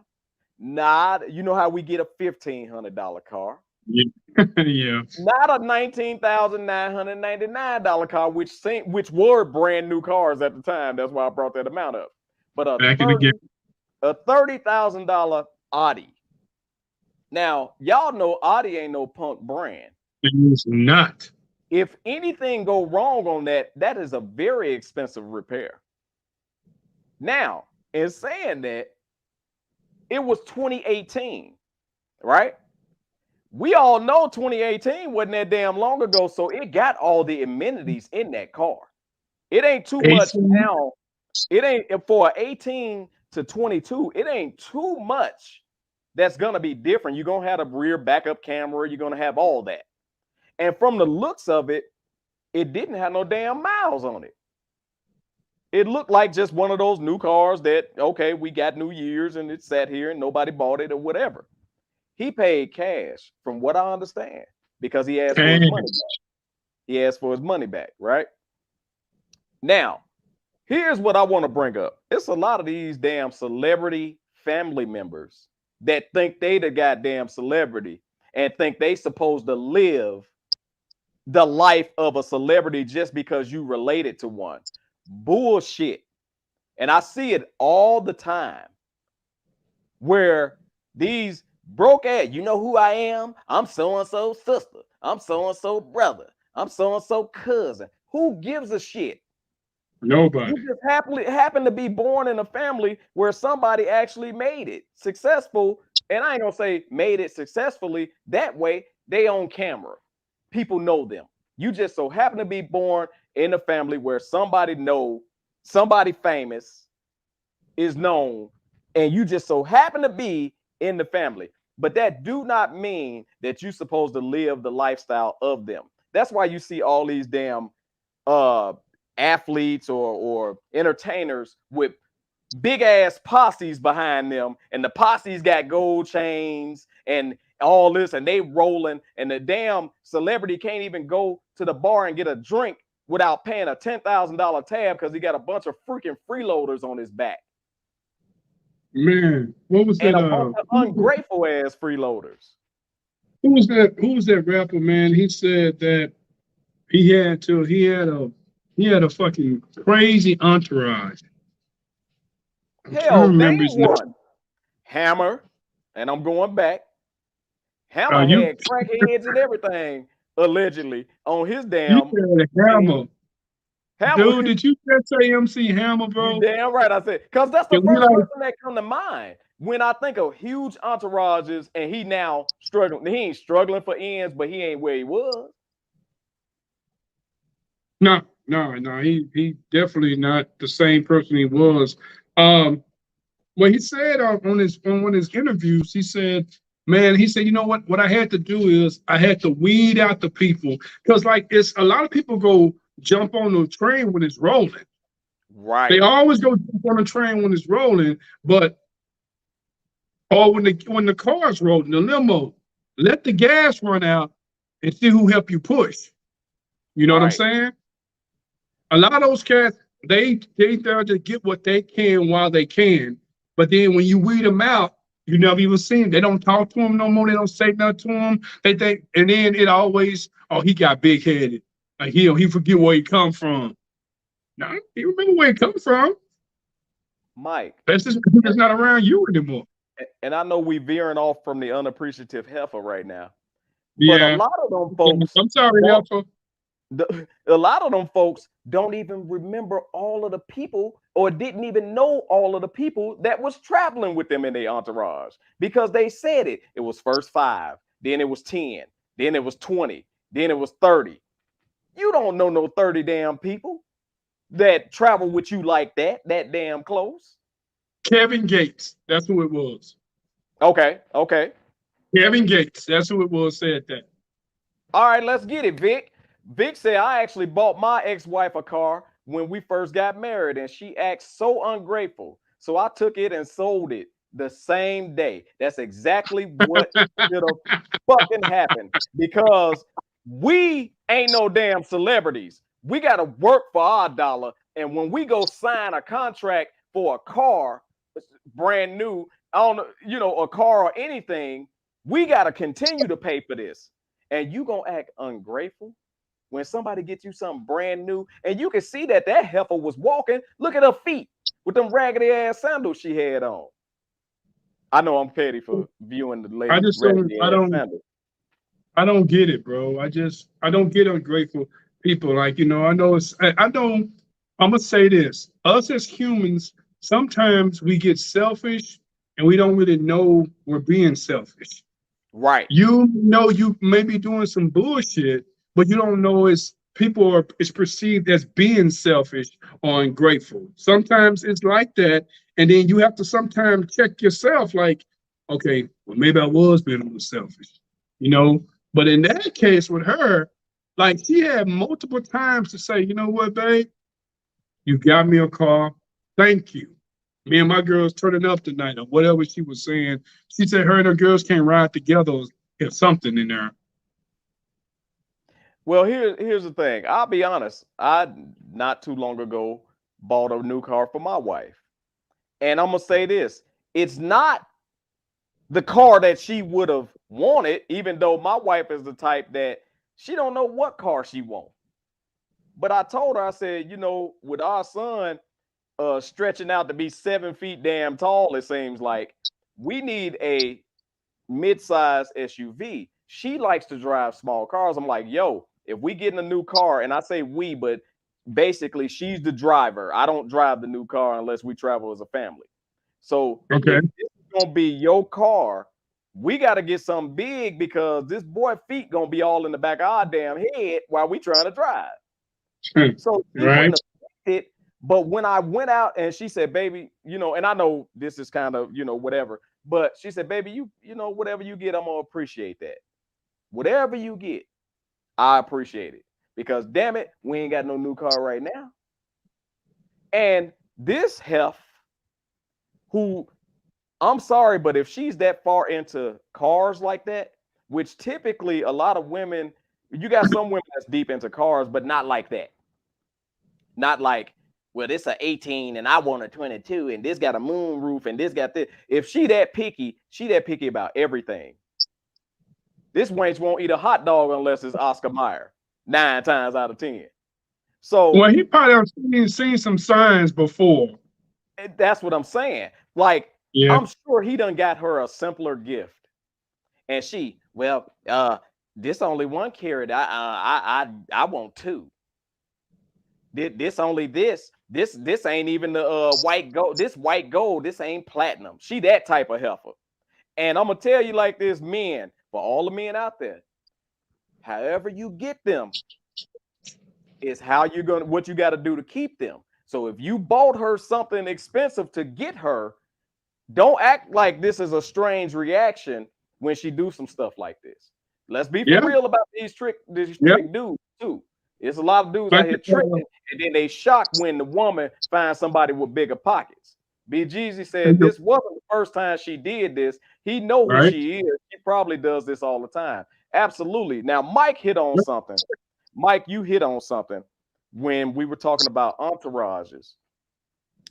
Speaker 6: not, you know how we get a $1,500 car.
Speaker 8: Yeah.
Speaker 6: Not a $19,999 car, which were brand new cars at the time. That's why I brought that amount up. But a $30,000 Audi. Now, y'all know Audi ain't no punk brand.
Speaker 8: It is not.
Speaker 6: If anything go wrong on that, that is a very expensive repair. Now, in saying that, it was 2018, right? We all know 2018 wasn't that damn long ago, so it got all the amenities in that car. It ain't too much now. It ain't for 18 to 22. It ain't too much that's gonna be different. You're gonna have a rear backup camera. You're gonna have all that. And from the looks of it, it didn't have no damn miles on it. It looked like just one of those new cars that, okay, we got New Year's and it sat here and nobody bought it or whatever. He paid cash, from what I understand, because he asked for his money back. He asked for his money back, right? Now, here's what I want to bring up. It's a lot of these damn celebrity family members that think they the goddamn celebrity and think they supposed to live the life of a celebrity just because you related to one. Bullshit. And I see it all the time where these broke ass, you know who I am? I'm so-and-so sister. I'm so-and-so brother. I'm so-and-so cousin. Who gives a shit?
Speaker 8: Nobody.
Speaker 6: You just happen to be born in a family where somebody actually made it successful. And I ain't gonna say made it successfully that way. They on camera. People know them. You just so happen to be born in a family where somebody famous is known, and you just so happen to be in the family. But that do not mean that you're supposed to live the lifestyle of them. That's why you see all these damn athletes or entertainers with big ass posses behind them, and the posses got gold chains and all this, and they rolling, and the damn celebrity can't even go to the bar and get a drink without paying a $10,000 tab because he got a bunch of freaking freeloaders on his back.
Speaker 8: Man, what was
Speaker 6: And
Speaker 8: that?
Speaker 6: a bunch of ungrateful ass freeloaders.
Speaker 8: Who was that? Who was that rapper, man? He said that he had a fucking crazy entourage.
Speaker 6: Hell, name
Speaker 8: his name.
Speaker 6: one. Hammer, and I'm going back. Hammer
Speaker 8: You-
Speaker 6: had crackheads and everything, allegedly, on his damn.
Speaker 8: You said Hammer. Dude, did you just say MC Hammer, bro?
Speaker 6: You damn right I said. Because that's the
Speaker 8: Can we,
Speaker 6: first
Speaker 8: like-
Speaker 6: person that come to mind when I think of huge entourages, and he now struggling. He ain't struggling for ends, but he ain't where he was.
Speaker 8: No, he definitely not the same person he was. Well, he said on one of his interviews, he said, you know what I had to do is I had to weed out the people, because like it's a lot of people go jump on the train when it's rolling.
Speaker 6: Right.
Speaker 8: They always go jump on the train when it's rolling, or when the car's rolling, the limo, let the gas run out and see who help you push. You know what I'm saying? A lot of those cats, they there to get what they can while they can. But then when you weed them out, you never even see them. They don't talk to them no more. They don't say nothing to them. They think, and then it always, he got big headed. Like he forget where he come from. No, he remember where he come from.
Speaker 6: Mike.
Speaker 8: That's just it's not around you anymore.
Speaker 6: And I know we veering off from the unappreciative heifer right now.
Speaker 8: Yeah.
Speaker 6: But a lot of them folks.
Speaker 8: I'm sorry, heifer.
Speaker 6: A lot of them folks don't even remember all of the people, or didn't even know all of the people that was traveling with them in their entourage, because they said it was first 5, then it was 10, then it was 20, then it was 30. You don't know no 30 damn people that travel with you like that damn close.
Speaker 8: Kevin Gates, that's who it was.
Speaker 6: Okay.
Speaker 8: Kevin Gates, that's who it was, said that.
Speaker 6: All right, let's get it, Vic. Vic said, I actually bought my ex-wife a car when we first got married, and she acts so ungrateful. So I took it and sold it the same day. That's exactly what should have fucking happened, because we ain't no damn celebrities. We got to work for our dollar. And when we go sign a contract for a car, brand new, a car or anything, we got to continue to pay for this. And you gonna act ungrateful when somebody gets you something brand new, and you can see that heifer was walking. Look at her feet with them raggedy ass sandals she had on. I know I'm petty for viewing the lady.
Speaker 8: I don't get it, bro. I don't get ungrateful people. Like, I'm gonna say this. Us as humans, sometimes we get selfish and we don't really know we're being selfish.
Speaker 6: Right.
Speaker 8: You may be doing some bullshit, but you don't know it's perceived as being selfish or ungrateful. Sometimes it's like that, and then you have to sometimes check yourself, like, okay, well, maybe I was being a little selfish, But in that case with her, like, she had multiple times to say, you know what, babe, you got me a car, thank you. Me and my girls turning up tonight, or whatever she was saying. She said her and her girls can't ride together, or there's something in there.
Speaker 6: Well, here's the thing. I'll be honest. I not too long ago bought a new car for my wife. And I'm gonna say this. It's not the car that she would have wanted, even though my wife is the type that she don't know what car she wants. But I told her, I said, with our son stretching out to be 7 feet damn tall, it seems like we need a mid-size SUV. She likes to drive small cars. I'm like, yo, if we get in a new car, and I say we, but basically she's the driver. I don't drive the new car unless we travel as a family. So
Speaker 8: okay,
Speaker 6: if this is gonna be your car, we got to get something big, because this boy feet gonna be all in the back of our damn head while we trying to drive. So she wouldn't have it. But when I went out and she said, baby, and I know this is kind of, whatever, but she said, baby, you whatever you get, I'm gonna appreciate that. Whatever you get, I appreciate it, because damn it, we ain't got no new car right now. And this who, I'm sorry, but if she's that far into cars like that, which typically a lot of women, you got some women that's deep into cars, but not like that. Not like, well, this a 18 and I want a 22 and this got a moon roof and this got this. If she that picky about everything. This wench won't eat a hot dog unless it's Oscar Mayer 9 times out of 10. So,
Speaker 8: well, he probably have seen some signs before.
Speaker 6: That's what I'm saying. Like,
Speaker 8: yeah.
Speaker 6: I'm sure he done got her a simpler gift. And she, well, this only 1 carat. I want 2. This only this ain't even the white gold. This white gold, this ain't platinum. She that type of heifer. And I'm gonna tell you like this, men, for all the men out there, however you get them is how you're gonna, what you got to do to keep them. So if you bought her something expensive to get her, don't act like this is a strange reaction when she do some stuff like this. Let's be for real about these trick dudes too. There's a lot of dudes out here tricking, and then they shocked when the woman finds somebody with bigger pockets. B. Jeezy said this wasn't the first time she did this. He know who she is. She probably does this all the time. Absolutely. Now, Mike hit on something. Mike, you hit on something when we were talking about entourages.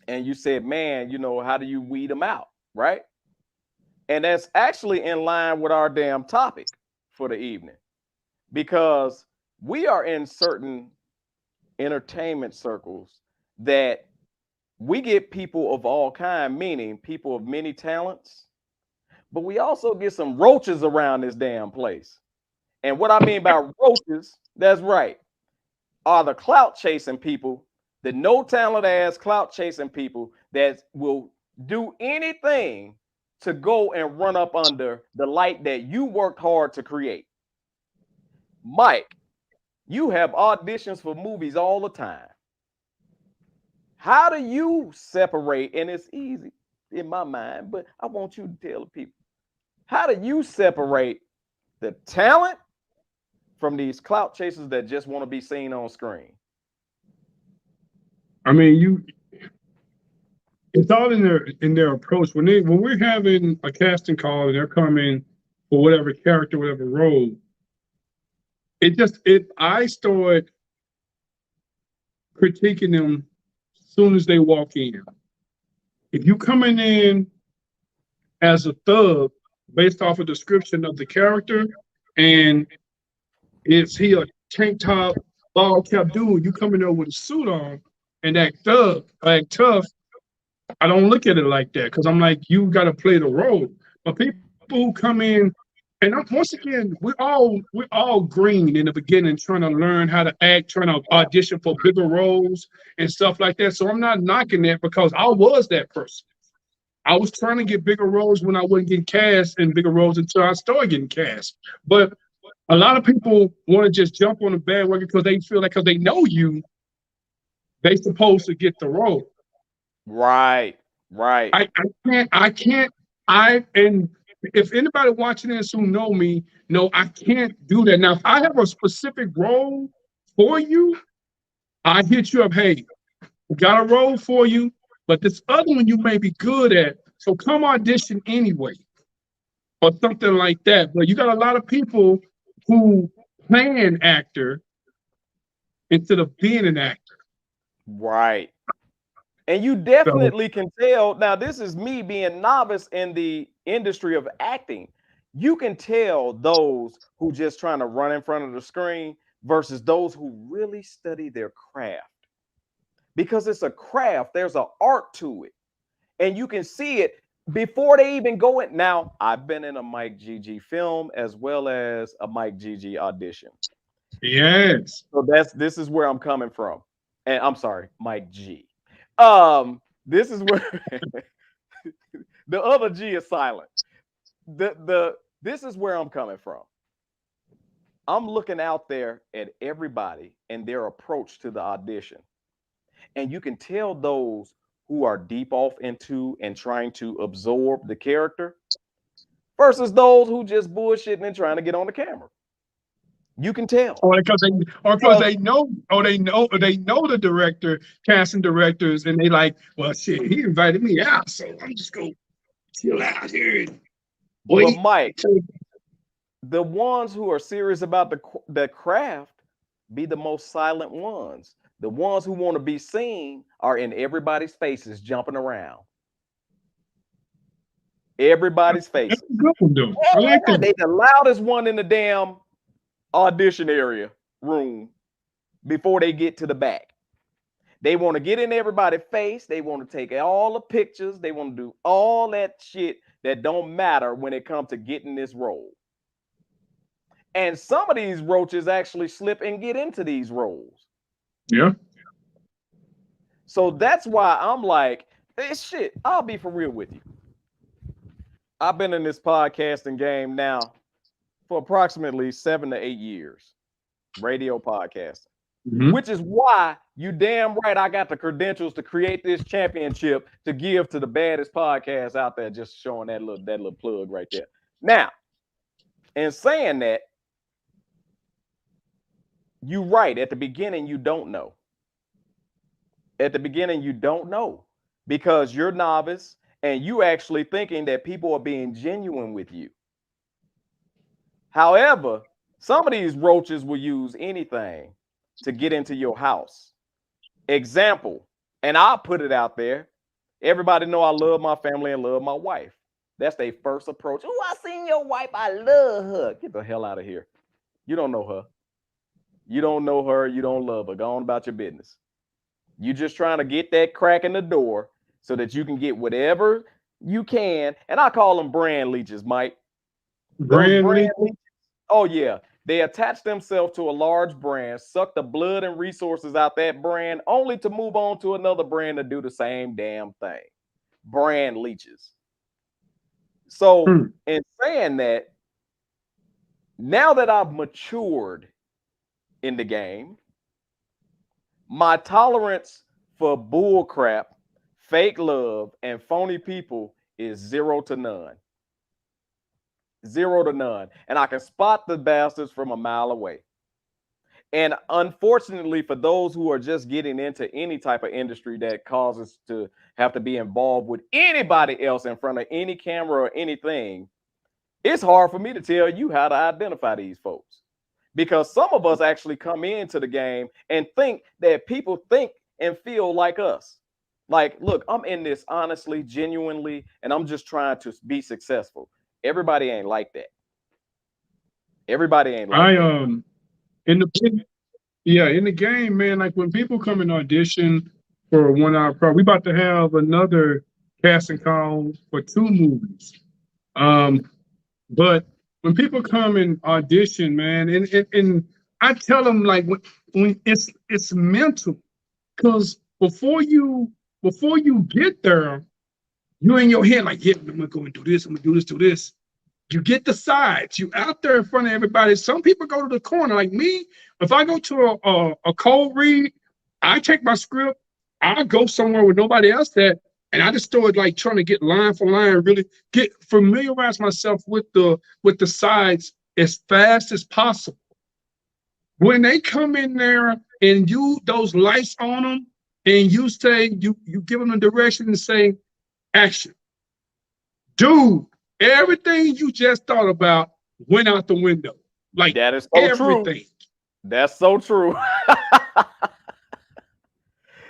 Speaker 6: And you said, man, you know, how do you weed them out? Right. And that's actually in line with our damn topic for the evening, because we are in certain entertainment circles that we get people of all kind, meaning people of many talents, but we also get some roaches around this damn place. And what I mean by roaches, that's right, are the clout chasing people, the no talent ass clout chasing people that will do anything to go and run up under the light that you worked hard to create. Mike, you have auditions for movies all the time. How do you separate? And it's easy in my mind, but I want you to tell the people, how do you separate the talent from these clout chasers that just want to be seen on screen?
Speaker 8: I mean, it's all in their approach. When we're having a casting call and they're coming for whatever character, whatever role, I start critiquing them as soon as they walk in. If you coming in as a thug based off a description of the character, and is he a tank top, ball cap dude, you coming there with a suit on and act tough, I don't look at it like that, because I'm like, you got to play the role. But people who come in, and once again, we're all green in the beginning, trying to learn how to act, trying to audition for bigger roles and stuff like that. So I'm not knocking that, because I was that person. I was trying to get bigger roles when I wasn't getting cast, and bigger roles until I started getting cast. But a lot of people want to just jump on the bandwagon because they feel like, because they know you, they supposed to get the role.
Speaker 6: Right.
Speaker 8: And if anybody watching this who know me, no, I can't do that. Now, if I have a specific role for you, I hit you up, hey, we got a role for you, but this other one you may be good at, so come audition anyway, or something like that. But you got a lot of people who play an actor instead of being an actor.
Speaker 6: Right. And you definitely can tell. Now, this is me being novice in the industry of acting. You can tell those who just trying to run in front of the screen versus those who really study their craft. Because it's a craft, there's an art to it. And you can see it before they even go in. Now, I've been in a Mike GG film as well as a Mike GG audition.
Speaker 8: Yes.
Speaker 6: So this is where I'm coming from. And I'm sorry, Mike G. This is where the other G is silent. This is where I'm coming from. I'm looking out there at everybody and their approach to the audition. And you can tell those who are deep off into and trying to absorb the character versus those who just bullshitting and trying to get on the camera. You can tell.
Speaker 8: Or because they know the director, casting directors, and they like, well, shit, he invited me out, so I'm just gonna chill out here and wait.
Speaker 6: But Mike, the ones who are serious about the craft be the most silent ones. The ones who want to be seen are in everybody's faces, jumping around. Everybody's faces.
Speaker 8: I like that.
Speaker 6: They the loudest one in the damn audition area room before they get to the back. They want to get in everybody's face. They want to take all the pictures. They want to do all that shit that don't matter when it comes to getting this role. And some of these roaches actually slip and get into these roles.
Speaker 8: Yeah.
Speaker 6: So that's why I'm like, hey, shit, I'll be for real with you. I've been in this podcasting game now for approximately 7 to 8 years, radio podcasting, which is why you damn right I got the credentials to create this championship to give to the baddest podcast out there. Just showing that little plug right there. Now, in saying that, you're right. At the beginning, you don't know. At the beginning, you don't know because you're novice and you actually thinking that people are being genuine with you. However, some of these roaches will use anything to get into your house. Example, and I'll put it out there. Everybody know I love my family and love my wife. That's their first approach. Oh, I seen your wife. I love her. Get the hell out of here. You don't know her. You don't know her. You don't love her. Go on about your business. You're just trying to get that crack in the door so that you can get whatever you can. And I call them brand leeches, Mike. Brand leeches. Oh, yeah. They attach themselves to a large brand, suck the blood and resources out that brand, only to move on to another brand to do the same damn thing. Brand leeches. So in saying that, now that I've matured in the game, my tolerance for bull crap, fake love, and phony people is 0 to none. 0 to none. And I can spot the bastards from a mile away. And unfortunately, for those who are just getting into any type of industry that causes to have to be involved with anybody else in front of any camera or anything, it's hard for me to tell you how to identify these folks. Because some of us actually come into the game and think that people think and feel like us. Like, look, I'm in this honestly, genuinely, and I'm just trying to be successful. Everybody ain't like that. Everybody ain't like that.
Speaker 8: In the game, man, like when people come and audition for a 1 hour pro, we about to have another casting call for 2 movies. But when people come and audition, man, and I tell them like when it's mental, because before you get there, you're in your head like, yeah, I'm gonna go and do this, I'm gonna do this. You get the sides, you out there in front of everybody. Some people go to the corner, like me. If I go to a cold read, I take my script, I go somewhere with nobody else at, and I just started like trying to get line for line, really get familiarize myself with the sides as fast as possible. When they come in there and those lights on them, and you say you give them a direction and say action, dude, everything you just thought about went out the window. Like
Speaker 6: that is so
Speaker 8: everything.
Speaker 6: True. That's so true.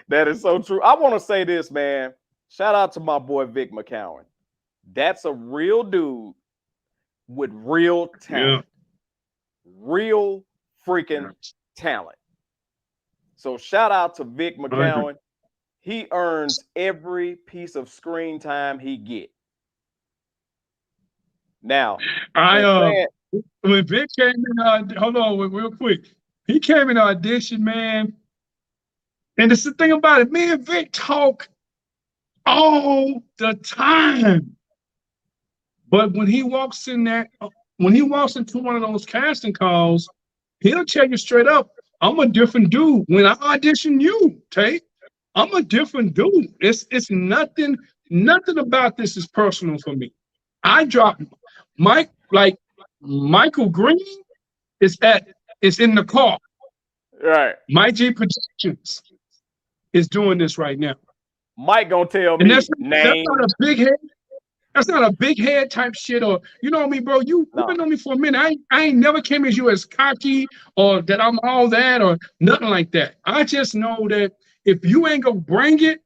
Speaker 6: That is so true. I want to say this, man. Shout out to my boy Vic McCowan. That's a real dude with real talent. Yeah. Real freaking talent. So shout out to Vic McCowan. He earns every piece of screen time he get. Now,
Speaker 8: when Vic came in, hold on real quick. He came in audition, man. And it's the thing about it, me and Vic talk all the time. But when he walks in when he walks into one of those casting calls, he'll tell you straight up, I'm a different dude. When I audition you, Tate, I'm a different dude. It's nothing about this is personal for me. I dropped Michael Green is at is in the car.
Speaker 6: Right.
Speaker 8: My G Productions is doing this right now.
Speaker 6: Mike gonna tell
Speaker 8: And
Speaker 6: me
Speaker 8: that's
Speaker 6: name.
Speaker 8: not a big head. That's not a big head type shit, or you know me, bro. You've been on me for a minute. I ain't never came as you as cocky or that I'm all that or nothing like that. I just know that if you ain't gonna bring it,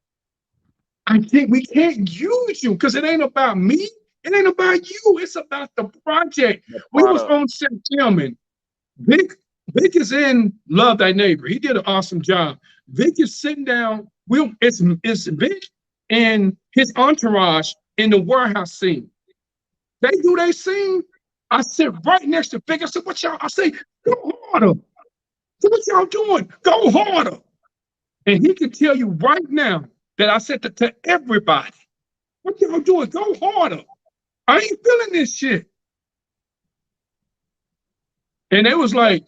Speaker 8: I think we can't use you because it ain't about me. It ain't about you. It's about the project. We was on set filming. Vic is in Love Thy Neighbor. He did an awesome job. Vic is sitting down. It's Vic and his entourage in the warehouse scene. They do their scene. I sit right next to Vic. I said, "What y'all?" I say, "Go harder." So what y'all doing? Go harder. And he can tell you right now that I said that to everybody. What y'all doing? Go harder. I ain't feeling this shit. And they was like,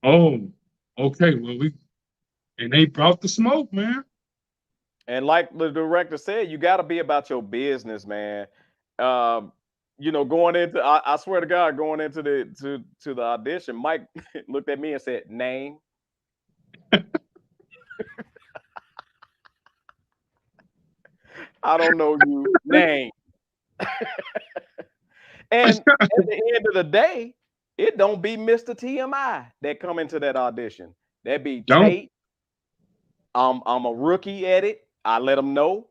Speaker 8: "Oh, okay, well, and they brought the smoke, man."
Speaker 6: And like the director said, you got to be about your business, man. You know, going into, I swear to God, going into the audition, Mike looked at me and said, "Name." I don't know you. Name. And at the end of the day, it don't be Mr. TMI that come into that audition. That be Tate. I'm a rookie at it. I let them know.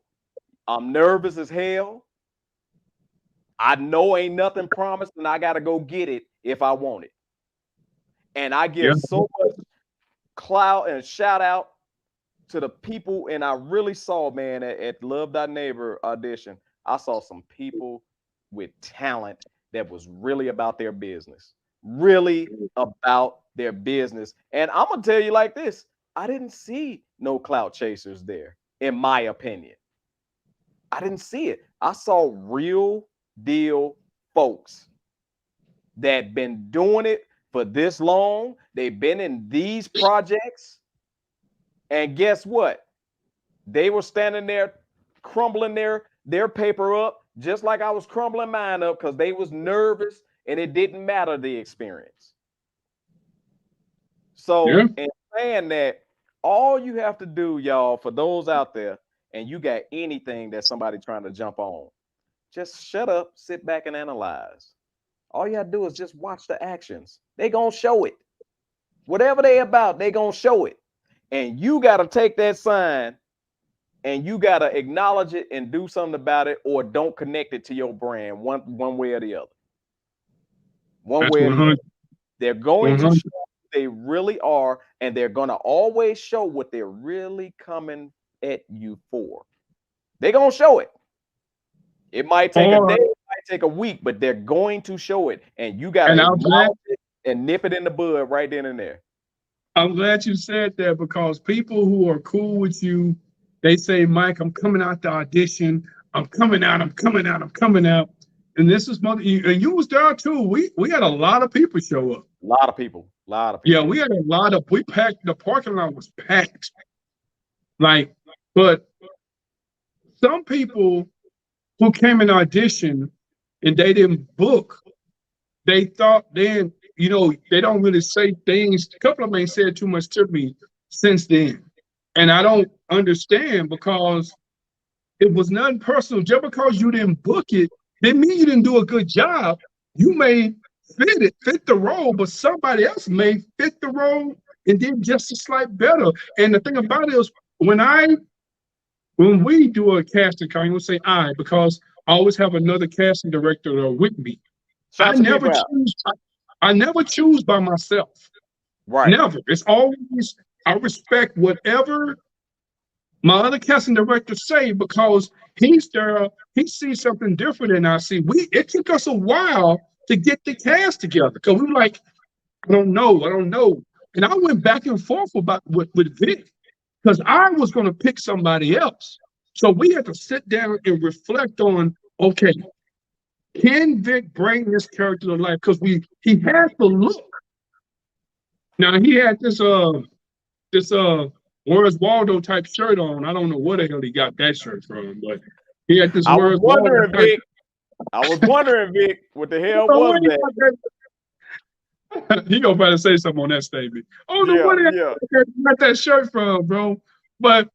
Speaker 6: I'm nervous as hell. I know ain't nothing promised, and I gotta go get it if I want it. And I give so much clout and shout out to the people, and I really saw, man, at Love Thy Neighbor audition, I saw some people with talent that was really about their business. Really about their business. And I'm gonna tell you like this: I didn't see no clout chasers there, in my opinion. I didn't see it. I saw real deal folks that been doing it for this long. They've been in these projects. And guess what? They were standing there crumbling their paper up just like I was crumbling mine up because they was nervous and it didn't matter the experience. So in saying that, all you have to do, y'all, for those out there, and you got anything that somebody trying to jump on, just shut up, sit back and analyze. All you have to do is just watch the actions. They gonna show it. Whatever they about, they gonna show it. And you gotta take that sign and you gotta acknowledge it and do something about it, or don't connect it to your brand one way or the other. One way or the other. They're going to show who they really are, and they're gonna always show what they're really coming at you for. They're gonna show it. It might take a day, it might take a week, but they're going to show it, and you gotta acknowledge it and nip it in the bud right then and there.
Speaker 8: I'm glad you said that because people who are cool with you, they say, "Mike, I'm coming out the audition. I'm coming out. I'm coming out. I'm coming out." And this is and you was there too. We had a lot of people show up.
Speaker 6: A lot of people.
Speaker 8: Yeah, we had a lot of. We packed. The parking lot was packed. Like, but some people who came in audition and they didn't book, they thought then, you know, they don't really say things. A couple of them ain't said too much to me since then. And I don't understand because it was nothing personal. Just because you didn't book it didn't mean you didn't do a good job. You may fit the role, but somebody else may fit the role and did just a slight better. And the thing about it is when we do a casting call, you would say I, because I always have another casting director with me. I never choose by myself.
Speaker 6: Right.
Speaker 8: Never. It's always, I respect whatever my other casting director say because he's there, he sees something different than I see. It took us a while to get the cast together because we were like, I don't know. And I went back and forth with Vic because I was going to pick somebody else. So we had to sit down and reflect on, okay, can Vic bring this character to life? Because he had the look. Now he had this Where's Waldo type shirt on. I don't know where the hell he got that shirt from, but he had this Where's Waldo.
Speaker 6: I was wondering, Vic, what the hell was that?
Speaker 8: He gonna probably say something on that statement. I don't know
Speaker 6: Yeah,
Speaker 8: where
Speaker 6: yeah.
Speaker 8: they got that shirt from, bro. But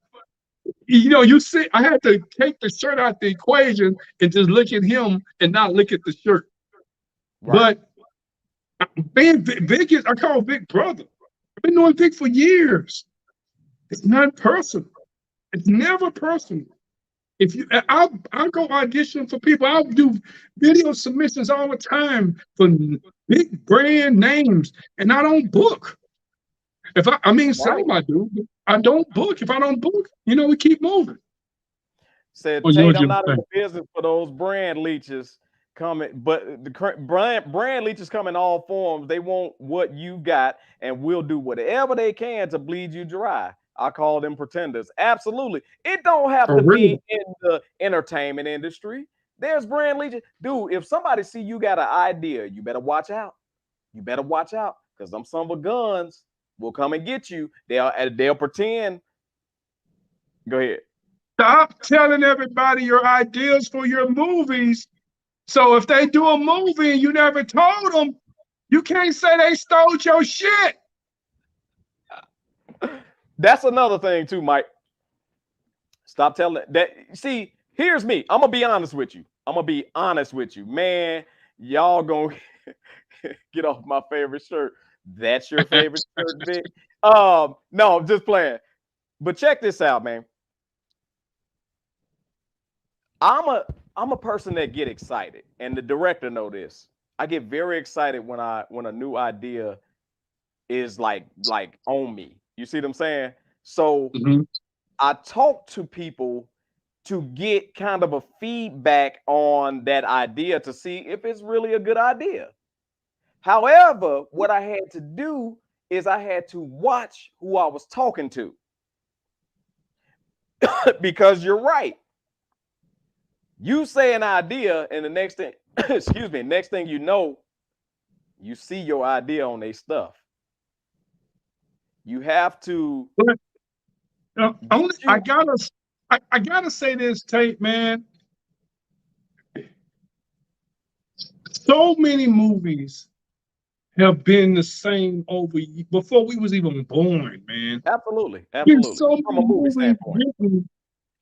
Speaker 8: you see, I had to take the shirt out the equation and just look at him and not look at the shirt.
Speaker 6: Right.
Speaker 8: But being Vic is, I call Vic brother. I've been knowing Vic for years. It's not personal. It's never personal. If you, I'll go audition for people. I'll do video submissions all the time for big brand names, and I don't book. If I mean,
Speaker 6: Right.
Speaker 8: some I do. But I don't book. If I don't book, we keep moving.
Speaker 6: Said
Speaker 8: Oh,
Speaker 6: Tate,
Speaker 8: Georgia,
Speaker 6: I'm not in the business for those brand leeches coming, but the brand leeches come in all forms. They want what you got, and we'll do whatever they can to bleed you dry. I call them pretenders. Absolutely. It don't have
Speaker 8: for
Speaker 6: to
Speaker 8: real.
Speaker 6: be in the entertainment industry. There's brand leeches. Dude, if somebody see you got an idea, you better watch out. You better watch out, because them son of a guns will come and get you. They'll pretend. Go ahead.
Speaker 8: Stop telling everybody your ideas for your movies. So if they do a movie and you never told them, you can't say they stole your shit.
Speaker 6: That's another thing too, Mike. Stop telling that. See, here's me. I'm gonna be honest with you. Man, y'all gonna get off my favorite shirt. That's your favorite shirt, Vic. No, I'm just playing. But check this out, man. I'm a person that get excited, and the director know this. I get very excited when a new idea is like on me. You see what I'm saying? So I talk to people to get kind of a feedback on that idea to see if it's really a good idea. However, what I had to do is I had to watch who I was talking to. Because you're right. You say an idea, and the next thing, next thing you know, you see your idea on their stuff. You have to.
Speaker 8: I gotta say this, Tate, man. So many movies have been the same before we was even born, man.
Speaker 6: Absolutely.
Speaker 8: There's so
Speaker 6: From
Speaker 8: many
Speaker 6: a movie
Speaker 8: movies
Speaker 6: standpoint.
Speaker 8: written,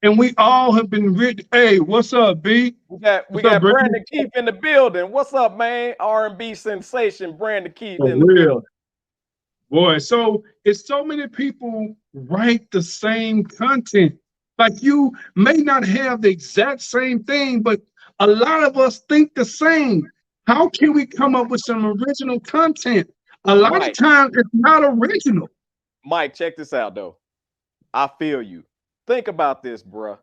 Speaker 8: and we all have been written. Hey, what's up, B?
Speaker 6: We got Brandon Keith in the building. What's up, man? R&B sensation, Brandon Keith in the building.
Speaker 8: Boy, so it's so many people write the same content. Like, you may not have the exact same thing, but a lot of us think the same. How can we come up with some original content? A lot of times it's not original.
Speaker 6: Mike, check this out, though. I feel you. Think about this, bruh.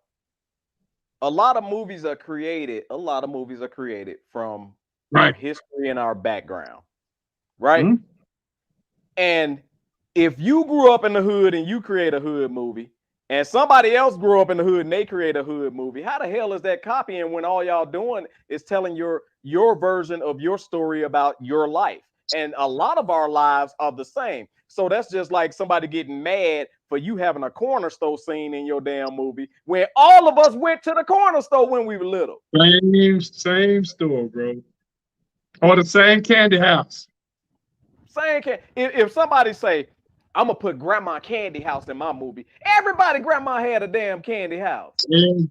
Speaker 6: A lot of movies are created from our history and our background, right?
Speaker 8: Mm-hmm.
Speaker 6: And if you grew up in the hood and you create a hood movie, and somebody else grew up in the hood and they create a hood movie, how the hell is that copying when all y'all doing is telling your version of your story about your life? And a lot of our lives are the same. So that's just like somebody getting mad for you having a corner store scene in your damn movie when all of us went to the corner store when we were little.
Speaker 8: Same store, bro. Or the same candy house.
Speaker 6: If somebody say, I'm gonna put Grandma Candy House in my movie, everybody grandma had a damn candy house.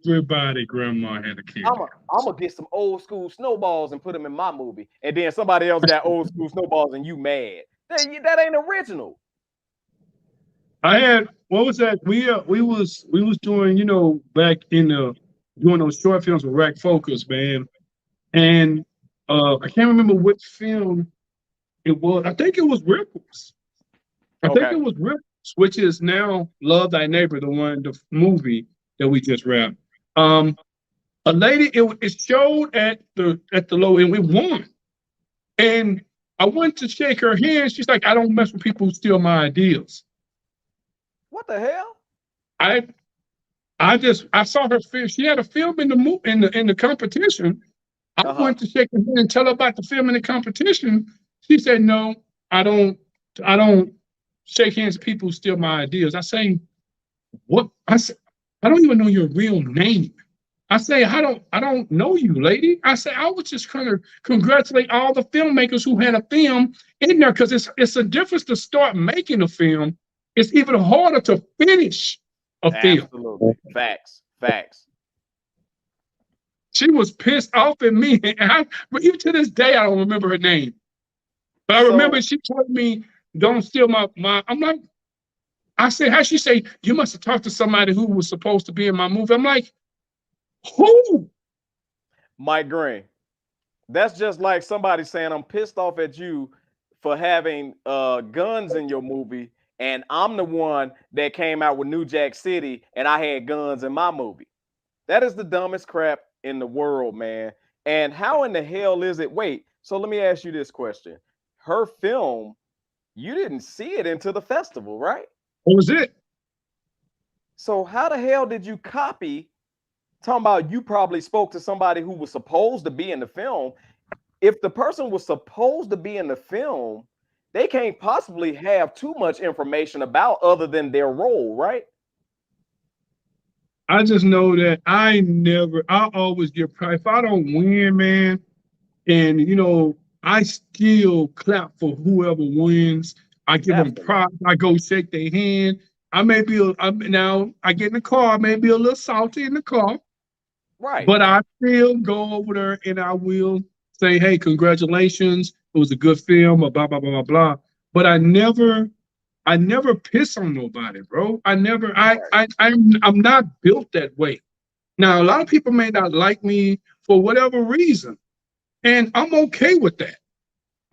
Speaker 8: Everybody grandma had a candy house.
Speaker 6: I'm gonna get some old school snowballs and put them in my movie, and then somebody else got old school snowballs and you mad. That ain't original.
Speaker 8: What was that? We was doing, back in doing those short films with Rack Focus, man. And I can't remember which film it was. I think it was Ripples. I think it was Ripples, which is now Love Thy Neighbor, the movie that we just wrapped. A lady, it showed at the low, and we won. And I went to shake her hand. She's like, I don't mess with people who steal my ideas.
Speaker 6: What the hell?
Speaker 8: I saw her film. She had a film in the competition. I went to shake her hand and tell her about the film in the competition. She said, no, I don't shake hands with people who steal my ideas. I say, what? I said, I don't even know your real name. I say, I don't know you, lady. I say, I was just trying to congratulate all the filmmakers who had a film in there, because it's a difference to start making a film. It's even harder to finish a film.
Speaker 6: Absolutely. Facts. Facts.
Speaker 8: She was pissed off at me. But even to this day, I don't remember her name. But I remember she told me, don't steal my. I'm like, I said, how she say, you must have talked to somebody who was supposed to be in my movie. I'm like, who?
Speaker 6: Mike Green. That's just like somebody saying, I'm pissed off at you for having guns in your movie, and I'm the one that came out with New Jack City and I had guns in my movie. That is the dumbest crap in the world, man. And how in the hell is it? Wait, so let me ask you this question. Her film, you didn't see it into the festival, right?
Speaker 8: What was it?
Speaker 6: So how the hell did you copy? Talking about you probably spoke to somebody who was supposed to be in the film. If the person was supposed to be in the film, they can't possibly have too much information about other than their role, right?
Speaker 8: I just know that I always give prize. If I don't win, man, and I still clap for whoever wins. I give them prize. I go shake their hand. I may be now I get in the car, I may be a little salty in the car.
Speaker 6: Right.
Speaker 8: But I still go over there and I will say, hey, congratulations. It was a good film, or blah, blah, blah, blah, blah. But I never piss on nobody, bro. I'm not built that way. Now, a lot of people may not like me for whatever reason. And I'm okay with that.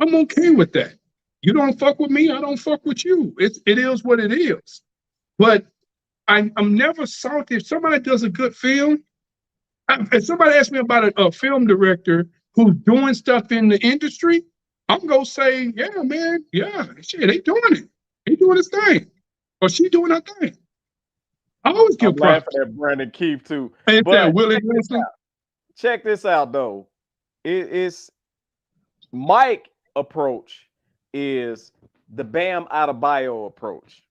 Speaker 8: I'm okay with that. You don't fuck with me, I don't fuck with you. It is what it is. But I'm never salty. If somebody does a good film, if somebody asks me about a film director who's doing stuff in the industry, I'm gonna say, yeah, man, yeah, shit, they doing it. They doing his thing. Or she doing her thing. I always give props.
Speaker 6: I'm laughing at Brandon Keefe too.
Speaker 8: Ain't
Speaker 6: But
Speaker 8: that Willie Nelson?
Speaker 6: Check this out though. It's Mike approach is the Bam Adebayo approach.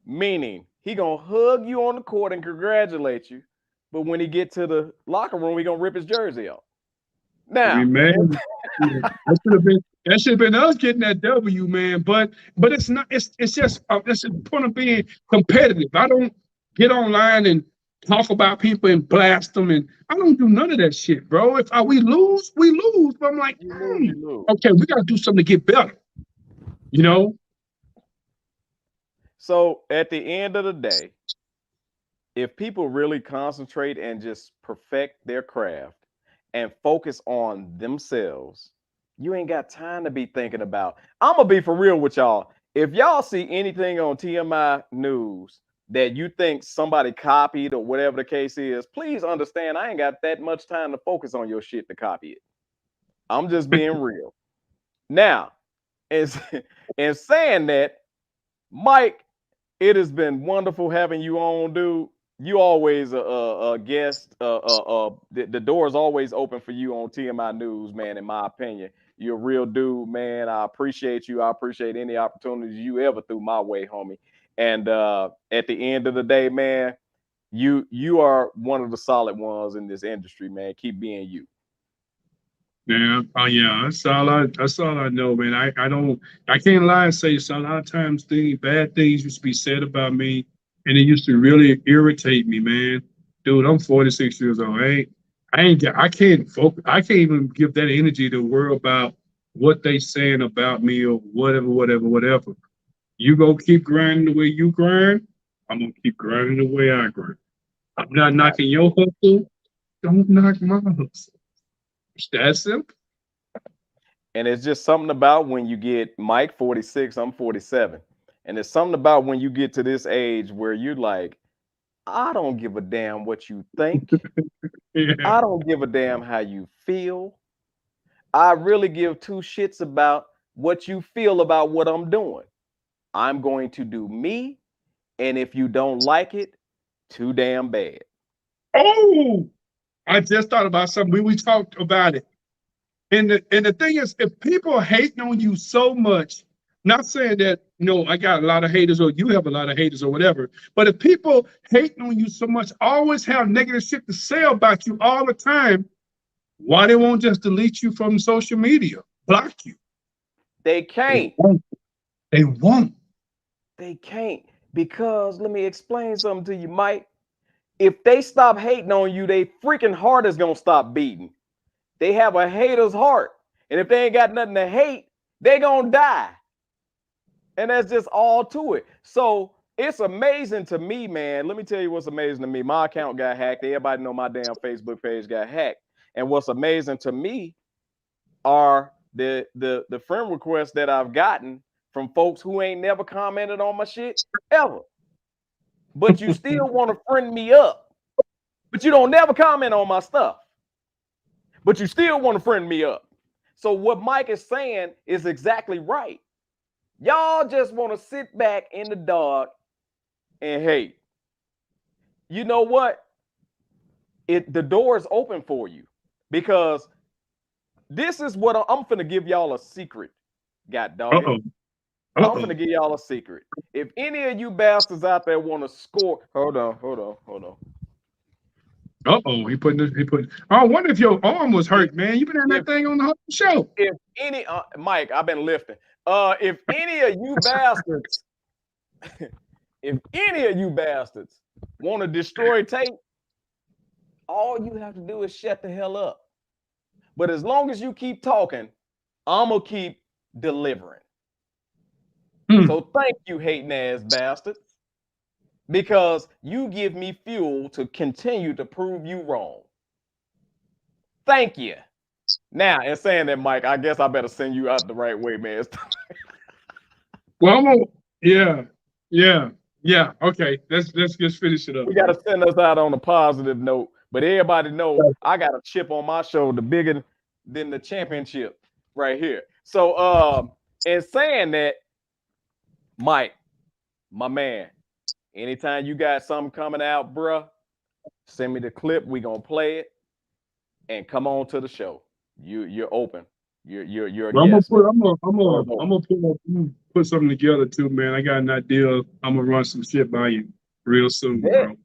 Speaker 6: Meaning he gonna hug you on the court and congratulate you. But when he get to the locker room, he gonna rip his jersey off. Now,
Speaker 8: man, that should have been us getting that W, man. But it's not. It's just it's the point of being competitive. I don't get online and talk about people and blast them, and I don't do none of that shit, bro. If we lose, we lose. But I'm like, okay, we gotta do something to get better.
Speaker 6: So at the end of the day, if people really concentrate and just perfect their craft and focus on themselves, you ain't got time to be thinking about. I'm gonna be for real with y'all. If y'all see anything on TMI News that you think somebody copied or whatever the case is, please understand I ain't got that much time to focus on your shit to copy it. I'm just being real. Now, in saying that, Mike, it has been wonderful having you on, dude. You always a guest. The door is always open for you on TMI News, man. In my opinion, you're a real dude, man. I appreciate you. I appreciate any opportunities you ever threw my way, homie. And at the end of the day, man, you are one of the solid ones in this industry, man. Keep being you.
Speaker 8: Yeah, that's all I know, man. I can't lie and say so. A lot of times bad things used to be said about me, and it used to really irritate me, man. Dude, I'm 46 years old. I can't focus. I can't even give that energy to worry about what they saying about me or whatever. You go keep grinding the way you grind, I'm gonna keep grinding the way I grind. I'm not knocking your hustle. Don't knock my hustle. It's that simple.
Speaker 6: And it's just something about when you get Mike 46, I'm 47. And it's something about when you get to this age where you're like, I don't give a damn what you think.
Speaker 8: Yeah.
Speaker 6: I don't give a damn how you feel. I really give two shits about what you feel about what I'm doing. I'm going to do me. And if you don't like it, too damn bad.
Speaker 8: Oh, I just thought about something. We talked about it. And the thing is, if people are hating on you so much, not saying that, I got a lot of haters or you have a lot of haters or whatever, but if people hating on you so much, always have negative shit to say about you all the time, why they won't just delete you from social media, block you?
Speaker 6: They can't.
Speaker 8: They won't.
Speaker 6: They can't, because let me explain something to you, Mike. If they stop hating on you, they freaking heart is gonna stop beating. They have a hater's heart, and if they ain't got nothing to hate, they gonna die. And that's just all to it. So it's amazing to me, man. Let me tell you what's amazing to me. My account got hacked. Everybody know my damn Facebook page got hacked. And what's amazing to me are the friend requests that I've gotten from folks who ain't never commented on my shit ever. But you still want to friend me up. But you don't never comment on my stuff. But you still want to friend me up. So what Mike is saying is exactly right. Y'all just want to sit back in the dark and hate. You know what? The door is open for you, because this is what I'm finna give y'all a secret. God dog it. I'm finna give y'all a secret. If any of you bastards out there want to score, hold on.
Speaker 8: I wonder if your arm was hurt, man. You been having that thing on the whole show.
Speaker 6: If any, Mike, I've been lifting. If any of you bastards, want to destroy tape, all you have to do is shut the hell up. But as long as you keep talking, I'm gonna keep delivering. So thank you, hating ass bastards, because you give me fuel to continue to prove you wrong. Thank you. Now, in saying that, Mike, I guess I better send you out the right way, man.
Speaker 8: Well, yeah. Okay, let's just finish it up.
Speaker 6: We gotta send us out on a positive note. But everybody know I got a chip on my shoulder bigger than the championship right here. So, in saying that, Mike, my man, anytime you got something coming out, bruh, send me the clip. We gonna play it and come on to the show. You're open. You're a guest.
Speaker 8: I'm gonna put something together too, man. I got an idea. I'm gonna run some shit by you real soon, bro.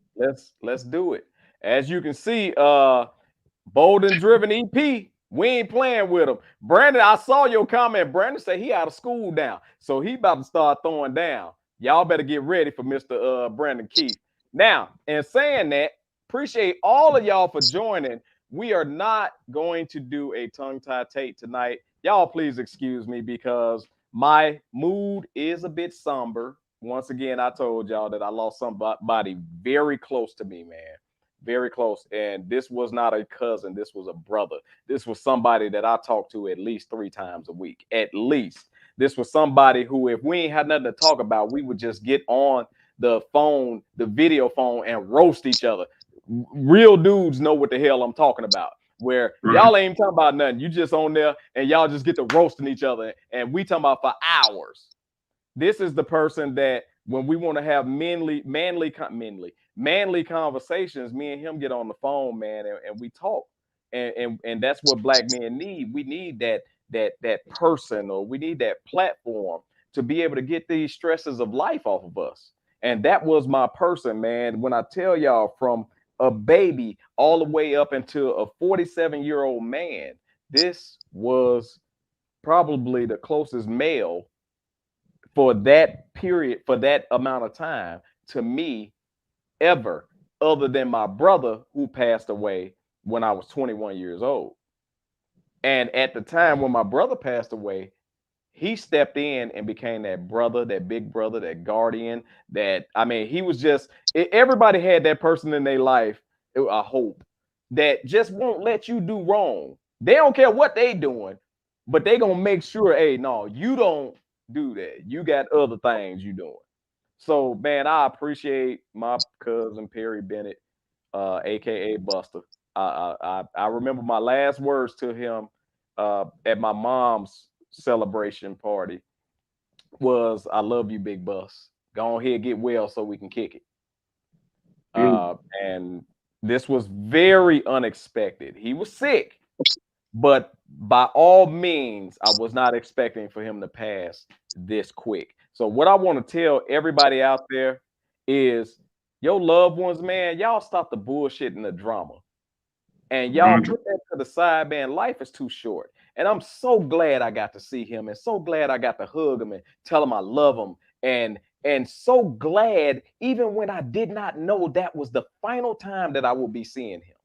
Speaker 6: Let's do it. As you can see, Bold and Driven EP, we ain't playing with him. Brandon, I saw your comment. Brandon said he out of school now, so he about to start throwing down. Y'all better get ready for Mr. Brandon Keith. Now, in saying that, appreciate all of y'all for joining. We are not going to do a tongue-tie tape tonight. Y'all please excuse me, because my mood is a bit somber. Once again, I told y'all that I lost somebody very close to me, man. Very close. And this was not a cousin. This was a brother. This was somebody that I talked to at least 3 times a week. At least. This was somebody who, if we ain't had nothing to talk about, we would just get on the phone, the video phone, and roast each other. Real dudes know what the hell I'm talking about. Where y'all ain't talking about nothing. You just on there and y'all just get to roasting each other. And we talking about for hours. This is the person that when we want to have manly conversations, me and him get on the phone, man, and we talk. And that's what black men need. We need that person, or we need that platform to be able to get these stresses of life off of us. And that was my person, man. When I tell y'all, from a baby all the way up into a 47-year-old man, this was probably the closest male for that period, for that amount of time, to me ever, other than my brother, who passed away when I was 21 years old. And at the time when my brother passed away, he stepped in and became that brother, that big brother, that guardian. That, I mean, he was just, everybody had that person in their life, I hope, that just won't let you do wrong. They don't care what they doing, but they gonna make sure, hey, no, you don't do that. You got other things you doing. So, man, I appreciate my cousin Perry Bennett, aka Buster. I remember my last words to him at my mom's celebration party was, "I love you, Big Bus. Go ahead, get well so we can kick it." And this was very unexpected. He was sick. But by all means, I was not expecting for him to pass this quick. So what I want to tell everybody out there is your loved ones, man, y'all stop the bullshit and the drama. And y'all put that to the side, man. Life is too short. And I'm so glad I got to see him, and so glad I got to hug him and tell him I love him. And so glad, even when I did not know that was the final time that I would be seeing him.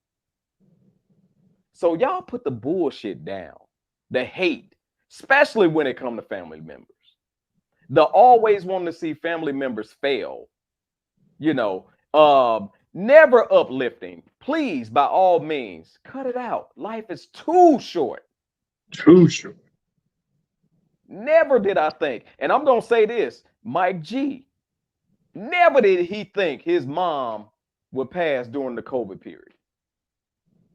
Speaker 6: So y'all put the bullshit down, the hate, especially when it comes to family members. The always wanting to see family members fail, you know, never uplifting. Please, by all means, cut it out. Life is too short.
Speaker 8: Too short.
Speaker 6: Never did I think, and I'm gonna say this, Mike G, never did he think his mom would pass during the COVID period.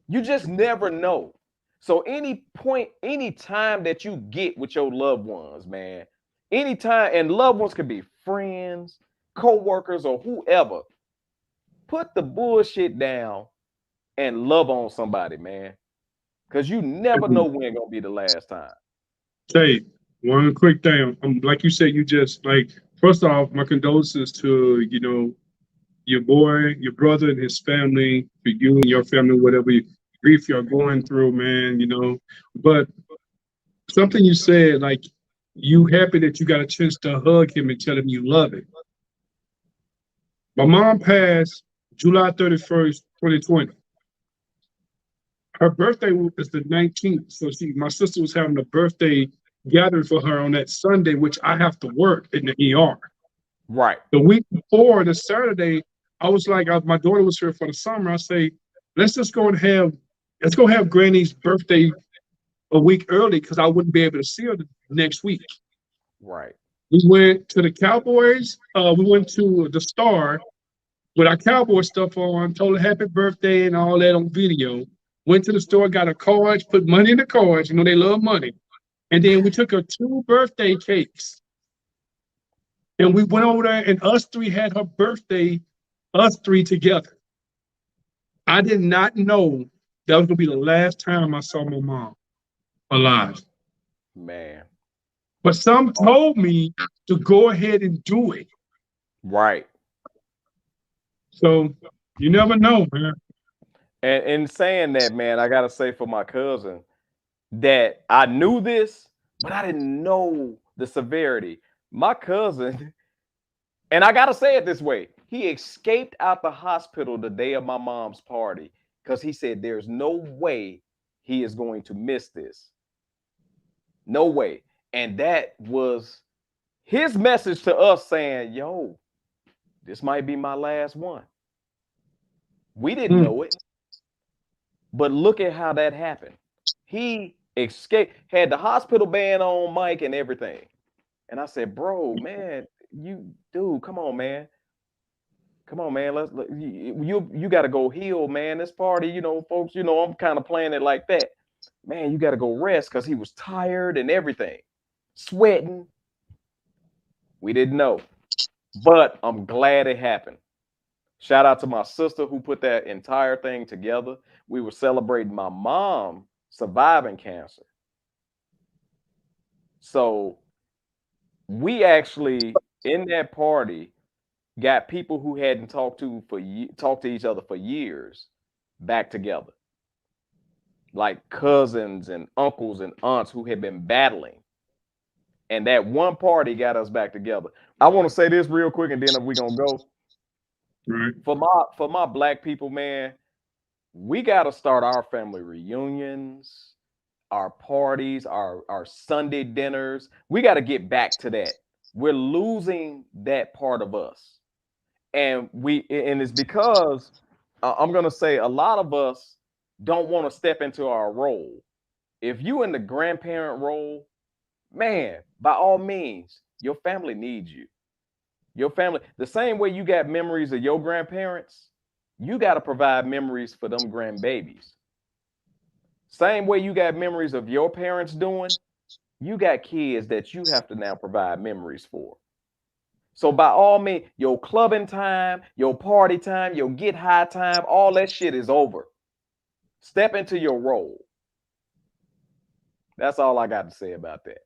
Speaker 6: You just never know. So any point, any time that you get with your loved ones, man, anytime, and loved ones could be friends, co-workers, or whoever, put the bullshit down and love on somebody, man. Because you never know when gonna be the last time.
Speaker 8: Say one quick thing. Like you said, you just like, first off, my condolences to, you know, your boy, your brother and his family, for you and your family, whatever grief you're going through, man, you know. But something you said, like, you happy that you got a chance to hug him and tell him you love him. My mom passed July 31st, 2020. Her birthday was the 19th. So my sister was having a birthday gathering for her on that Sunday, which I have to work in the ER.
Speaker 6: Right.
Speaker 8: The week before, the Saturday, I was like, my daughter was here for the summer. I say, let's go have Granny's birthday a week early because I wouldn't be able to see her the next week.
Speaker 6: Right.
Speaker 8: We went to the Cowboys. We went to the Star with our Cowboy stuff on, told her happy birthday and all that on video. Went to the store, got a cards, put money in the cards. You know, they love money. And then we took her 2 birthday cakes. And we went over there and us 3 had her birthday, us 3 together. I did not know that was going to be the last time I saw my mom alive.
Speaker 6: Man.
Speaker 8: But some told me to go ahead and do it.
Speaker 6: Right.
Speaker 8: So you never know, man.
Speaker 6: And in saying that, man, I gotta say for my cousin that I knew this, but I didn't know the severity. My cousin, and I gotta say it this way, he escaped out the hospital the day of my mom's party because he said there's no way he is going to miss this. No way. And that was his message to us saying, yo, this might be my last one. We didn't know it. But look at how that happened. He escaped, had the hospital band on, Mike, and everything. And I said, bro, man, dude, come on, man. Come on, man. You got to go heal, man. This party, you know, folks, you know, I'm kind of playing it like that. Man, you got to go rest because he was tired and everything, sweating. We didn't know, but I'm glad it happened. Shout out to my sister who put that entire thing together. We were celebrating my mom surviving cancer. So we actually, in that party, got people who hadn't talked to each other for years back together. Like cousins and uncles and aunts who had been battling. And that one party got us back together. I want to say this real quick and then we're going to go.
Speaker 8: Right.
Speaker 6: For my black people, man, we got to start our family reunions, our parties, our Sunday dinners. We got to get back to that. We're losing that part of us. And it's because I'm going to say a lot of us don't want to step into our role. If you in the grandparent role, man, by all means, your family needs you. Your family, the same way you got memories of your grandparents, you got to provide memories for them grandbabies. Same way you got memories of your parents doing, you got kids that you have to now provide memories for. So by all means, your clubbing time, your party time, your get high time, all that shit is over. Step into your role. That's all I got to say about that.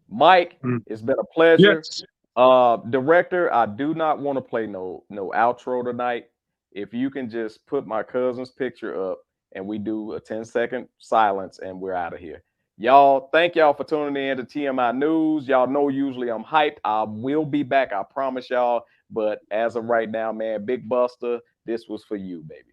Speaker 6: Mike, it's been a pleasure.
Speaker 8: Yes.
Speaker 6: Director, I do not want to play no outro tonight. If you can just put my cousin's picture up and we do a 10-second silence and we're out of here. Y'all, thank y'all for tuning in to TMI News. Y'all know usually I'm hyped. I will be back, I promise y'all. But as of right now, man, Big Buster, this was for you, baby.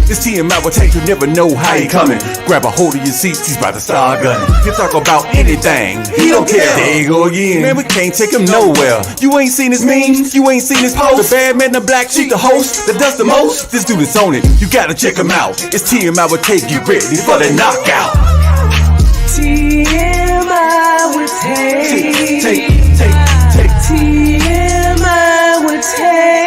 Speaker 13: This TMI will take, you never know how he coming. Grab a hold of your seats, he's about to start gunning. He'll talk about anything, he don't care. There you go again. Man, we can't take him nowhere. You ain't seen his memes, you ain't seen his post. The bad man, the black sheep, the host that does the most. This dude is on it, you gotta check him out. It's TMI will take you ready for the knockout.
Speaker 3: TMI will take. TMI will take.